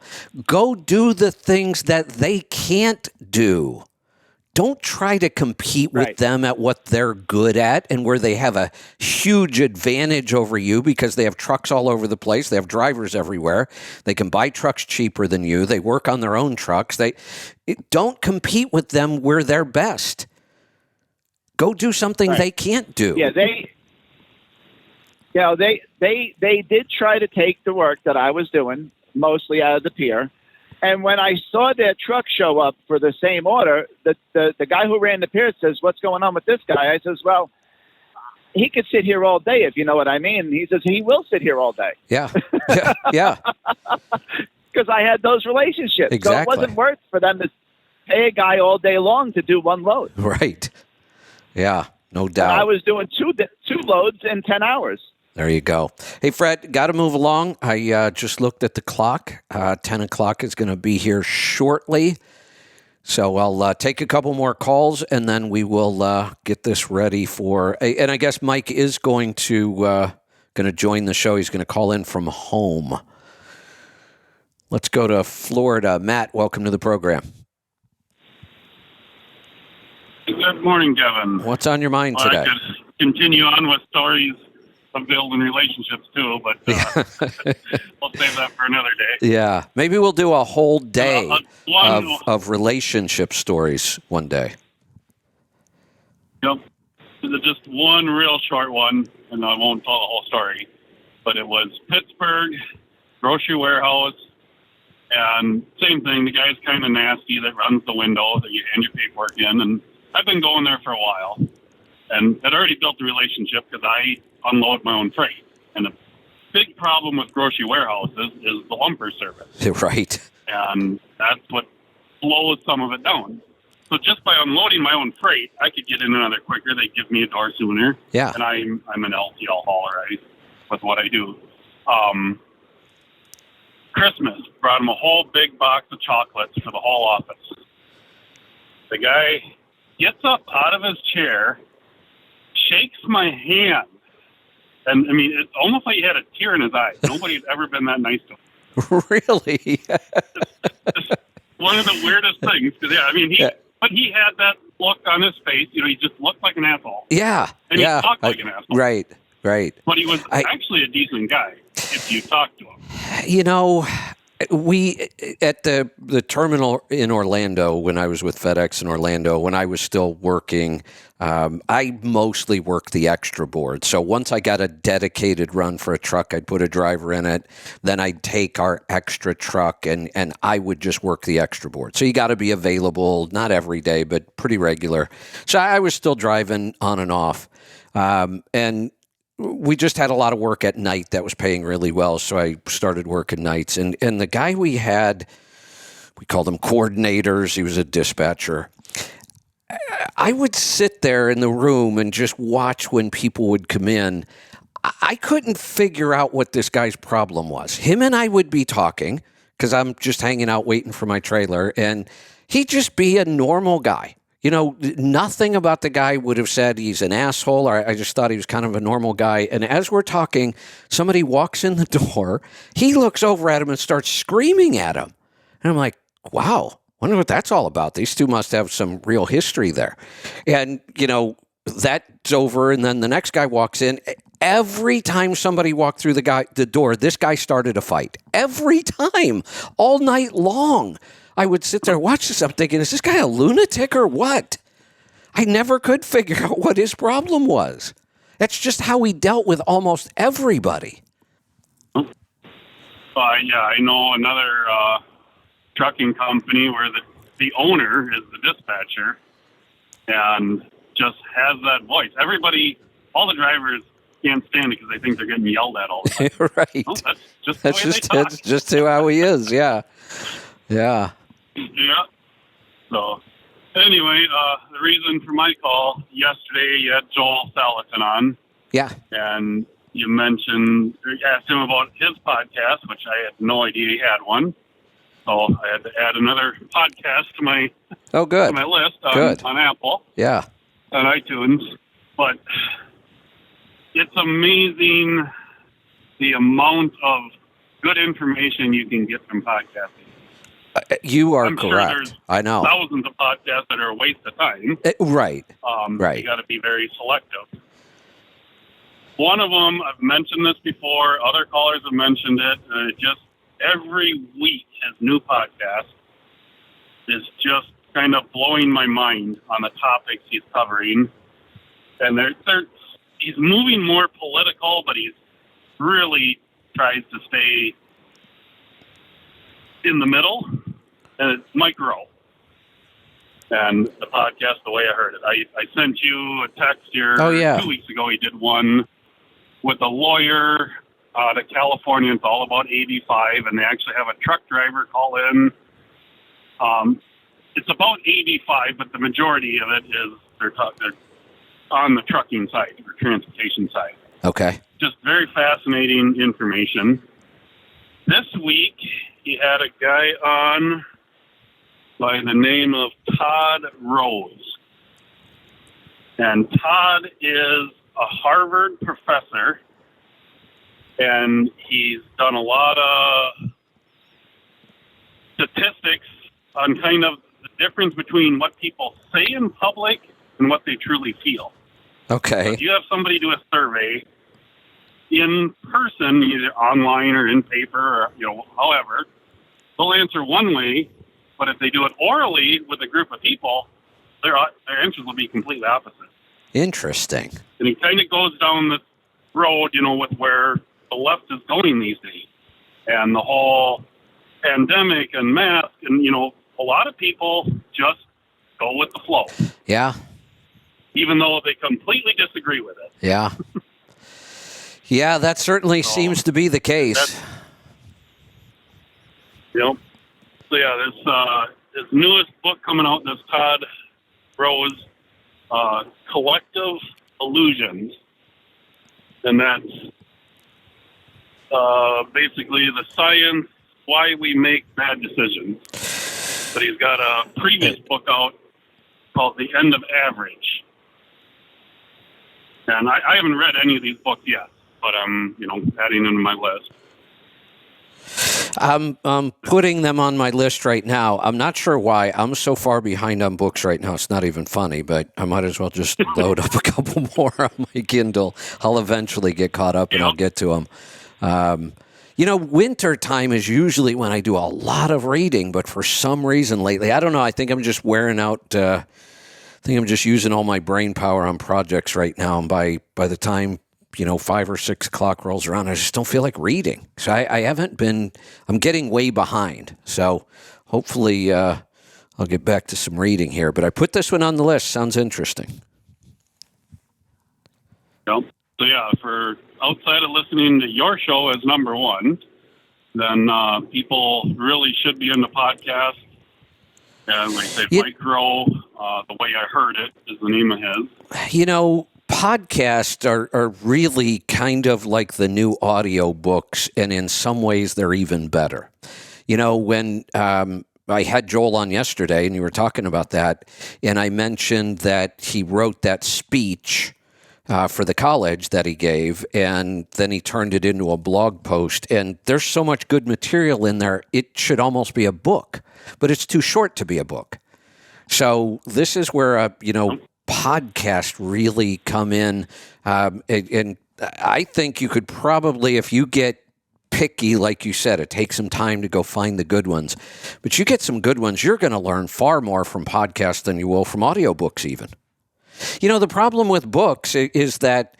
Go do the things that they can't do. Don't try to compete with them at what they're good at and where they have a huge advantage over you because they have trucks all over the place. They have drivers everywhere. They can buy trucks cheaper than you. They work on their own trucks. Don't compete with them where they're best. Go do something they can't do. Yeah, they did try to take the work that I was doing, mostly out of the pier. And when I saw their truck show up for the same order, the guy who ran the pier says, "What's going on with this guy?" I says, "Well, he could sit here all day, if you know what I mean." And he says, "He will sit here all day." Yeah. Yeah. Because I had those relationships. Exactly. So it wasn't worth for them to pay a guy all day long to do one load. Right. Yeah, no doubt. And I was doing two loads in 10 hours. There you go. Hey, Fred, got to move along. I just looked at the clock. 10 o'clock is going to be here shortly. So I'll take a couple more calls, and then we will get this ready for... And I guess Mike is going to join the show. He's going to call in from home. Let's go to Florida. Matt, welcome to the program. Good morning, Kevin. What's on your mind today? I could continue on with stories of building relationships too, but we'll save that for another day. Yeah, maybe we'll do a whole day of relationship stories one day. Yep. Just one real short one, and I won't tell the whole story, but it was Pittsburgh, grocery warehouse, and same thing, the guy's kind of nasty that runs the window that you hand your paperwork in, and I've been going there for a while, and I'd already built the relationship because I unload my own freight. And the big problem with grocery warehouses is the lumper service. Right. And that's what slows some of it down. So just by unloading my own freight, I could get in another quicker. They give me a door sooner. Yeah. And I'm an LTL hauler with what I do. Christmas, brought him a whole big box of chocolates for the whole office. The guy gets up out of his chair, shakes my hand, and I mean, it's almost like he had a tear in his eye. Nobody had ever been that nice to him. Really? It's one of the weirdest things. Cause, yeah, I mean, but he had that look on his face. You know, he just looked like an asshole. Yeah. And he talked like an asshole. Right. But he was actually a decent guy if you talked to him. You know, we at the terminal in Orlando, when I was with FedEx in Orlando, when I was still working, I mostly worked the extra board. So once I got a dedicated run for a truck, I'd put a driver in it. Then I'd take our extra truck and I would just work the extra board. So you got to be available, not every day, but pretty regular. So I was still driving on and off. And we just had a lot of work at night that was paying really well, so I started working nights. And the guy we had, we called him coordinators. He was a dispatcher. I would sit there in the room and just watch when people would come in. I couldn't figure out what this guy's problem was. Him and I would be talking because I'm just hanging out waiting for my trailer, and he'd just be a normal guy. You know, nothing about the guy would have said he's an asshole, or I just thought he was kind of a normal guy. And as we're talking, somebody walks in the door. He looks over at him and starts screaming at him. And I'm like, wow, wonder what that's all about. These two must have some real history there. And, you know, that's over. And then the next guy walks in. Every time somebody walked through the door, this guy started a fight. Every time, all night long. I would sit there and watch this. I'm thinking, is this guy a lunatic or what? I never could figure out what his problem was. That's just how he dealt with almost everybody. Yeah, I know another trucking company where the owner is the dispatcher and just has that voice. Everybody, all the drivers can't stand it because they think they're getting yelled at all the time. Right. Well, that's just the way they talk. That's just how he is, yeah. Yeah. Yeah. So, anyway, the reason for my call yesterday, you had Joel Salatin on. Yeah. And you asked him about his podcast, which I had no idea he had one. So I had to add another podcast to my good. to my list on Apple. Yeah. On iTunes. But it's amazing the amount of good information you can get from podcasting. You are I'm correct. Sure there's I know. thousands of podcasts that are a waste of time. Right. Right. You got to be very selective. One of them, I've mentioned this before. Other callers have mentioned it. Just every week, his new podcast is just kind of blowing my mind on the topics he's covering. And he's moving more political, but he's really tries to stay in the middle, and it's Mike Rowe. And the podcast, the way I heard it, I sent you a text here 2 weeks ago. He did one with a lawyer out of California. It's all about 85, and they actually have a truck driver call in. It's about 85, but the majority of it is they're on the trucking side or transportation side. Okay. Just very fascinating information. This week, he had a guy on by the name of Todd Rose. And Todd is a Harvard professor, and he's done a lot of statistics on kind of the difference between what people say in public and what they truly feel. Okay. So if you have somebody do a survey in person, either online or in paper or, however, they'll answer one way, but if they do it orally with a group of people, their answers will be completely opposite. Interesting. And he kind of goes down the road, with where the left is going these days. And the whole pandemic and mask, and, a lot of people just go with the flow. Yeah. Even though they completely disagree with it. Yeah. Yeah, that certainly seems to be the case. Yep. So yeah, this newest book coming out, this Todd Rose, Collective Illusions, and that's basically the science why we make bad decisions. But he's got a previous book out called The End of Average. And I haven't read any of these books yet, but I'm, adding them to my list. I'm putting them on my list right now. I'm not sure why. I'm so far behind on books right now. It's not even funny, but I might as well just load up a couple more on my Kindle. I'll eventually get caught up and I'll get to them. Winter time is usually when I do a lot of reading, but for some reason lately, I don't know. I think I'm just wearing out. I think I'm just using all my brain power on projects right now. And by the time 5 or 6 o'clock rolls around, I just don't feel like reading. So I haven't been. I'm getting way behind. So hopefully I'll get back to some reading here. But I put this one on the list. Sounds interesting. Yep. So yeah, for outside of listening to your show as number one, then people really should be in the podcast. And like I say, Micro, The Way I Heard It is the name of his. Podcasts are really kind of like the new audio books, and in some ways they're even better. When I had Joel on yesterday, and you were talking about that, and I mentioned that he wrote that speech for the college that he gave, and then he turned it into a blog post, and there's so much good material in there, it should almost be a book, but it's too short to be a book. So this is where, podcast really come in, and I think you could probably, if you get picky, like you said, it takes some time to go find the good ones, but you get some good ones, you're going to learn far more from podcasts than you will from audiobooks even. The problem with books is that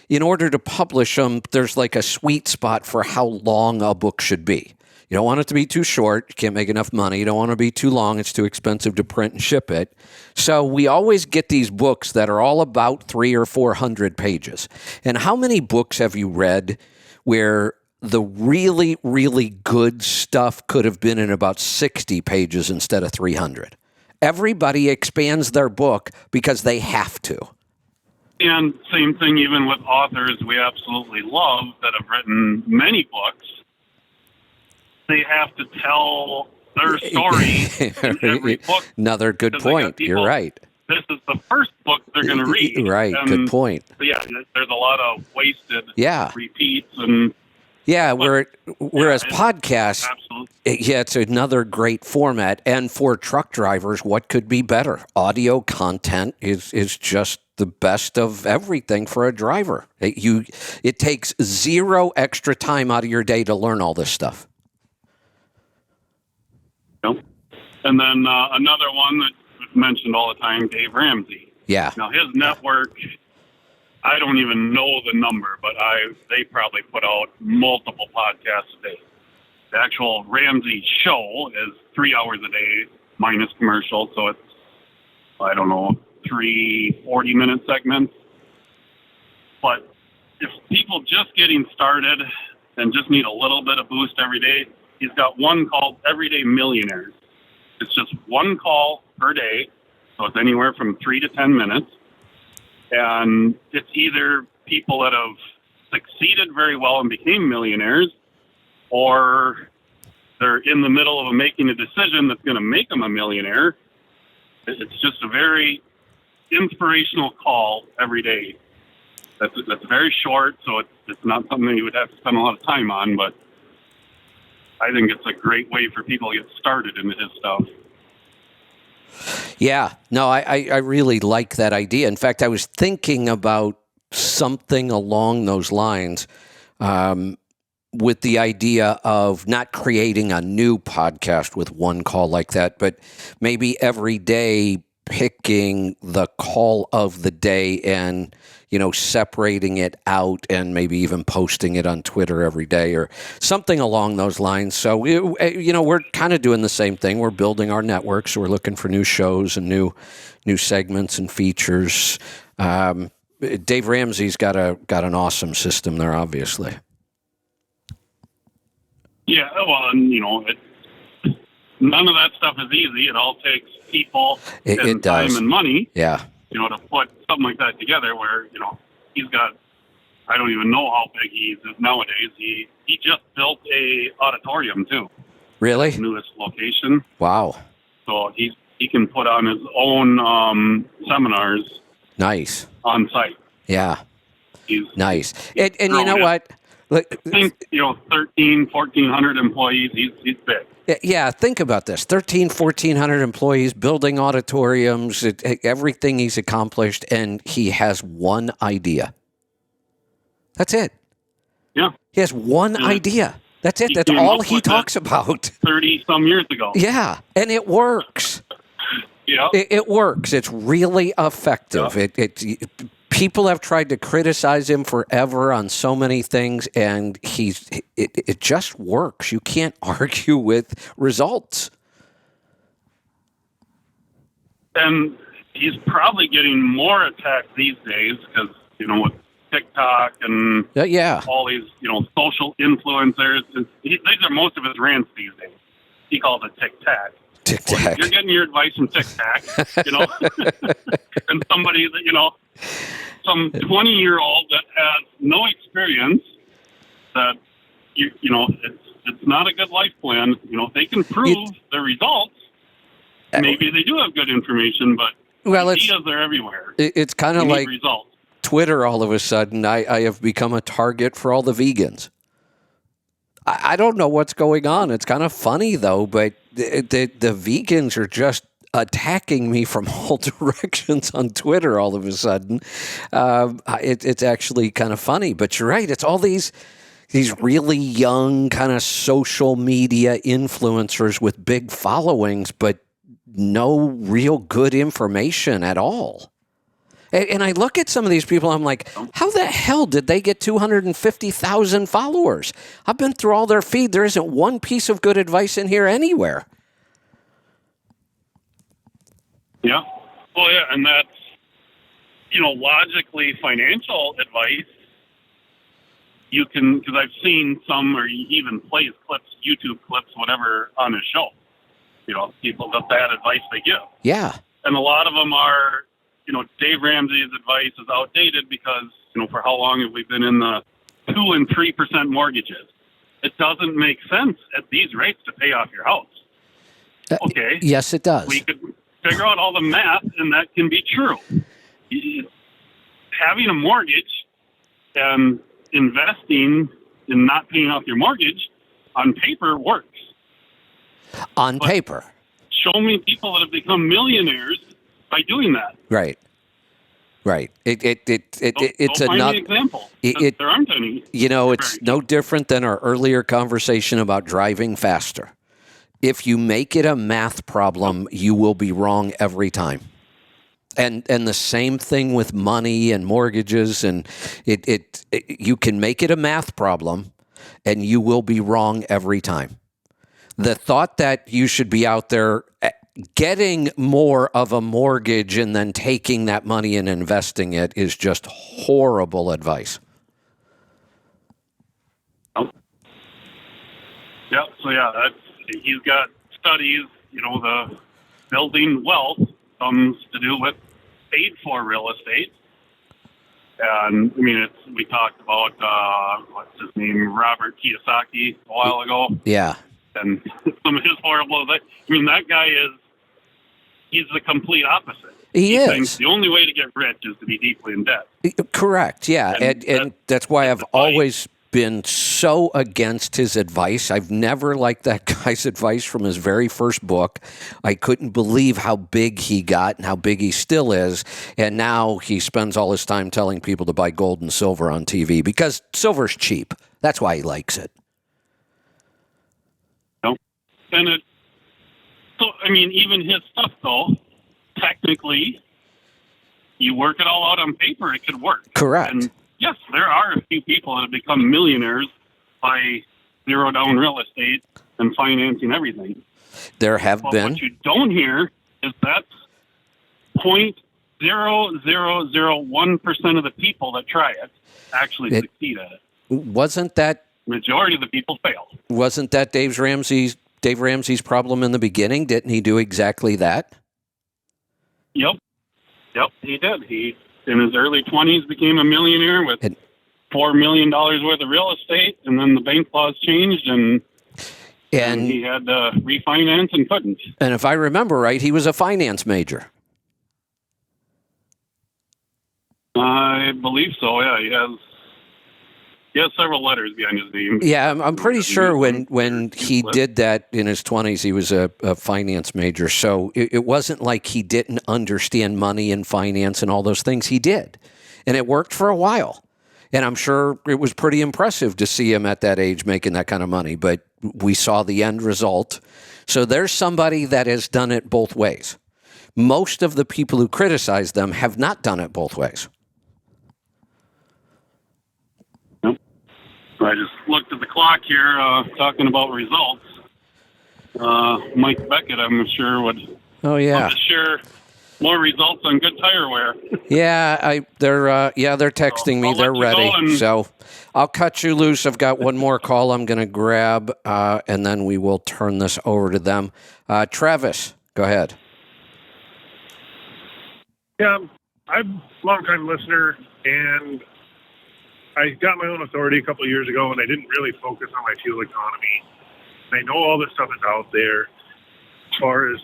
in order to publish them, there's like a sweet spot for how long a book should be. You don't want it to be too short. You can't make enough money. You don't want it to be too long. It's too expensive to print and ship it. So we always get these books that are all about 300 or 400 pages. And how many books have you read where the really, really good stuff could have been in about 60 pages instead of 300? Everybody expands their book because they have to. And same thing even with authors we absolutely love that have written many books. They have to tell their story in every book. Another good point. You're right. This is the first book they're going to read. Right. Good point. Yeah, there's a lot of wasted repeats and. Yeah, whereas podcasts, it's another great format. And for truck drivers, what could be better? Audio content is just the best of everything for a driver. It takes zero extra time out of your day to learn all this stuff. Yep. And then another one that's mentioned all the time, Dave Ramsey. Yeah. Now, his network, I don't even know the number, but they probably put out multiple podcasts a day. The actual Ramsey show is 3 hours a day minus commercial, so it's, 3 40-minute segments. But if people just getting started and just need a little bit of boost every day, he's got one called Everyday Millionaires. It's just one call per day, so it's anywhere from 3 to 10 minutes. And it's either people that have succeeded very well and became millionaires, or they're in the middle of making a decision that's going to make them a millionaire. It's just a very inspirational call every day. That's very short, so it's not something you would have to spend a lot of time on, but I think it's a great way for people to get started into his stuff. Yeah, no, I really like that idea. In fact, I was thinking about something along those lines with the idea of not creating a new podcast with one call like that, but maybe every day picking the call of the day and, separating it out and maybe even posting it on Twitter every day or something along those lines. So, we're kind of doing the same thing. We're building our network, so we're looking for new shows and new segments and features. Dave Ramsey's got an awesome system there, obviously. Yeah, well, and, none of that stuff is easy. It all takes people and time and money. Yeah. To put something like that together where, he's got, I don't even know how big he is nowadays. He just built a auditorium too. Really? His newest location. Wow. So he's he can put on his own seminars Nice. on site. Yeah. He's nice. And you know growing it. what? Look, I think, 1,400 employees. He's big. yeah, think about this. 1,400 employees, building auditoriums, everything he's accomplished, and he has one idea. That's it. Yeah. He has one idea. That's it. That's all he talks about. 30-some years ago. Yeah, and it works. Yeah. It works. It's really effective. Yeah. People have tried to criticize him forever on so many things, and it just works. You can't argue with results. And he's probably getting more attacked these days because, with TikTok and all these, social influencers. These are most of his rants these days. He calls it TikTok. TikTok. You're getting your advice from TikTok, and somebody that, some 20-year-old that has no experience, that, it's not a good life plan. They can prove the results. Maybe they do have good information, but ideas are everywhere. It's kind of like results. Twitter. All of a sudden, I have become a target for all the vegans. I don't know what's going on. It's kind of funny, though, but the vegans are just attacking me from all directions on Twitter all of a sudden. It's actually kind of funny, but you're right. It's all these really young kind of social media influencers with big followings, but no real good information at all. And I look at some of these people, I'm like, how the hell did they get 250,000 followers? I've been through all their feed. There isn't one piece of good advice in here anywhere. Yeah. Well, yeah, and that's, logically financial advice. You can, because I've seen some, or he even plays clips, YouTube clips, whatever, on his show. People, the bad advice they give. Yeah. And a lot of them are, Dave Ramsey's advice is outdated because, for how long have we been in the 2 and 3% mortgages? It doesn't make sense at these rates to pay off your house. Okay. Yes, it does. We could figure out all the math, and that can be true. Having a mortgage and investing in not paying off your mortgage on paper works. On paper. Show me people that have become millionaires by doing that. Right. It's find another an example. There aren't any. It's no different than our earlier conversation about driving faster. If you make it a math problem, you will be wrong every time. And the same thing with money and mortgages, and you can make it a math problem, and you will be wrong every time. The thought that you should be out there getting more of a mortgage and then taking that money and investing it is just horrible advice. Yeah, so he's got studies, the building wealth comes to do with paid for real estate. And we talked about, what's his name, Robert Kiyosaki a while ago. Yeah. And some of his horrible, that guy he's the complete opposite. He thinks the only way to get rich is to be deeply in debt. Correct, yeah. And that's why I've always been so against his advice. I've never liked that guy's advice from his very first book. I couldn't believe how big he got and how big he still is. And now he spends all his time telling people to buy gold and silver on TV because silver's cheap. That's why he likes it. And even his stuff, though, technically, you work it all out on paper, it could work. Correct. And yes, there are a few people that have become millionaires by zero-down real estate and financing everything. There have been. What you don't hear is that's 0.0001% of the people that try it actually succeed at it. Wasn't that... Majority of the people fail. Wasn't that Dave Ramsey's problem in the beginning? Didn't he do exactly that? Yep, he did. He, in his early 20s, became a millionaire with $4 million worth of real estate, and then the bank laws changed, and And he had to refinance and couldn't. And if I remember right, he was a finance major. I believe so, yeah. He has several letters behind his name. Yeah, I'm pretty sure when he did that in his 20s, he was a finance major. So it wasn't like he didn't understand money and finance and all those things. He did. And it worked for a while. And I'm sure it was pretty impressive to see him at that age making that kind of money. But we saw the end result. So there's somebody that has done it both ways. Most of the people who criticize them have not done it both ways. Nope. I just looked at the clock here, talking about results. Mike Beckett, I'm sure, would love to share more results on Good Tire Wear. Yeah, they're texting me. They're ready. So I'll cut you loose. I've got one more call I'm going to grab, and then we will turn this over to them. Travis, go ahead. Yeah, I'm a long-time listener, and I got my own authority a couple of years ago, and I didn't really focus on my fuel economy. And I know all this stuff is out there as far as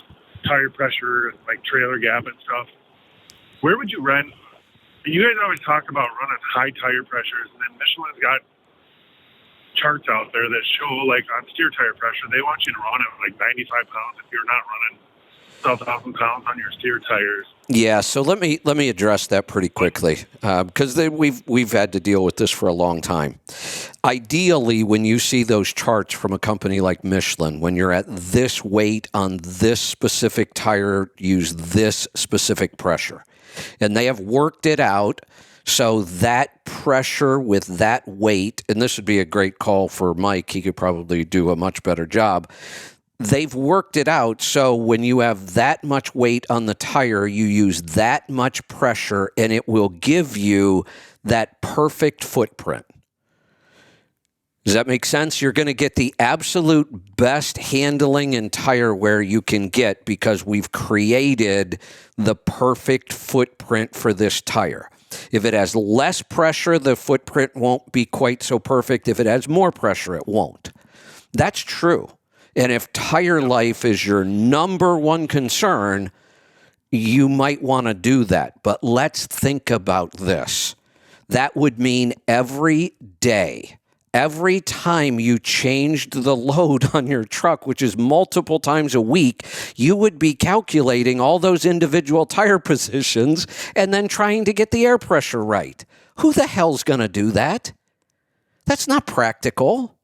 tire pressure and like trailer gap and stuff. Where would you rent? You guys always talk about running high tire pressures, and then Michelin's got charts out there that show, like on steer tire pressure, they want you to run at like 95 pounds if you're not running 1,000 pounds on your steer tires. Yeah, so let me address that pretty quickly because we've had to deal with this for a long time. Ideally, when you see those charts from a company like Michelin, when you're at this weight on this specific tire, use this specific pressure, and they have worked it out so that pressure with that weight, and this would be a great call for Mike. He could probably do a much better job. They've worked it out so when you have that much weight on the tire, you use that much pressure and it will give you that perfect footprint. Does that make sense? You're going to get the absolute best handling and tire wear you can get because we've created the perfect footprint for this tire. If it has less pressure, the footprint won't be quite so perfect. If it has more pressure, it won't. That's true. And if tire life is your number one concern, you might want to do that. But let's think about this. That would mean every day, every time you changed the load on your truck, which is multiple times a week, you would be calculating all those individual tire positions and then trying to get the air pressure right. Who the hell's going to do that? That's not practical.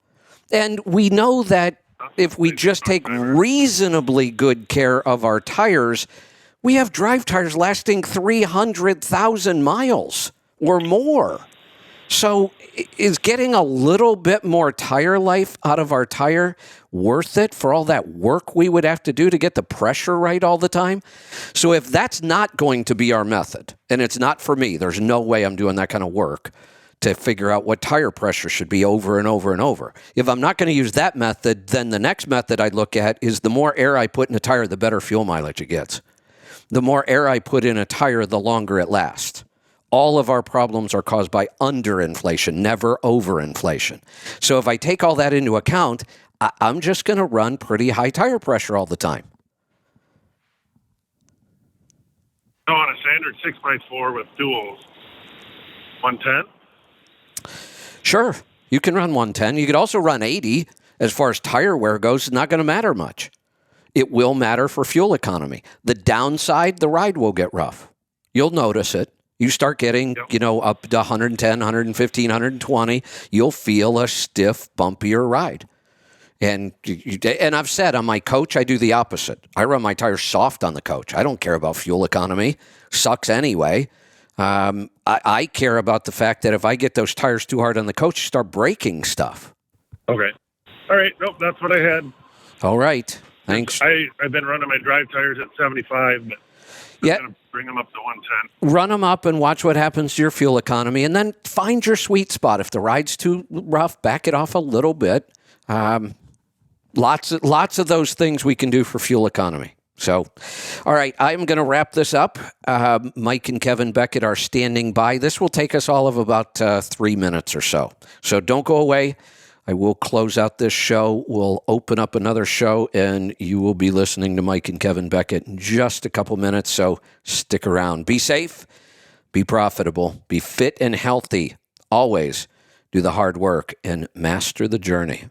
And we know that if we just take reasonably good care of our tires, we have drive tires lasting 300,000 miles or more. So is getting a little bit more tire life out of our tire worth it for all that work we would have to do to get the pressure right all the time? So if that's not going to be our method, and it's not for me, there's no way I'm doing that kind of work to figure out what tire pressure should be over and over and over. If I'm not going to use that method, then the next method I'd look at is the more air I put in a tire, the better fuel mileage it gets. The more air I put in a tire, the longer it lasts. All of our problems are caused by underinflation, never overinflation. So if I take all that into account, I'm just going to run pretty high tire pressure all the time. So on a standard 6x4 with duals, 110? Sure, you can run 110. You could also run 80. As far as tire wear goes, it's not going to matter much. It will matter for fuel economy. The downside, the ride will get rough. You'll notice it. You start getting, up to 110, 115, 120, you'll feel a stiff, bumpier ride. And I've said on my coach, I do the opposite. I run my tires soft on the coach. I don't care about fuel economy. Sucks anyway. I care about the fact that if I get those tires too hard on the coach, you start breaking stuff. Okay. All right. Nope, that's what I had. All right. Thanks. I've been running my drive tires at 75, but I'm going to bring them up to 110. Run them up and watch what happens to your fuel economy, and then find your sweet spot. If the ride's too rough, back it off a little bit. Lots of those things we can do for fuel economy. So, all right, I'm going to wrap this up. Mike and Kevin Beckett are standing by. This will take us all of about 3 minutes or so. So don't go away. I will close out this show. We'll open up another show, and you will be listening to Mike and Kevin Beckett in just a couple minutes, so stick around. Be safe, be profitable, be fit and healthy. Always do the hard work and master the journey.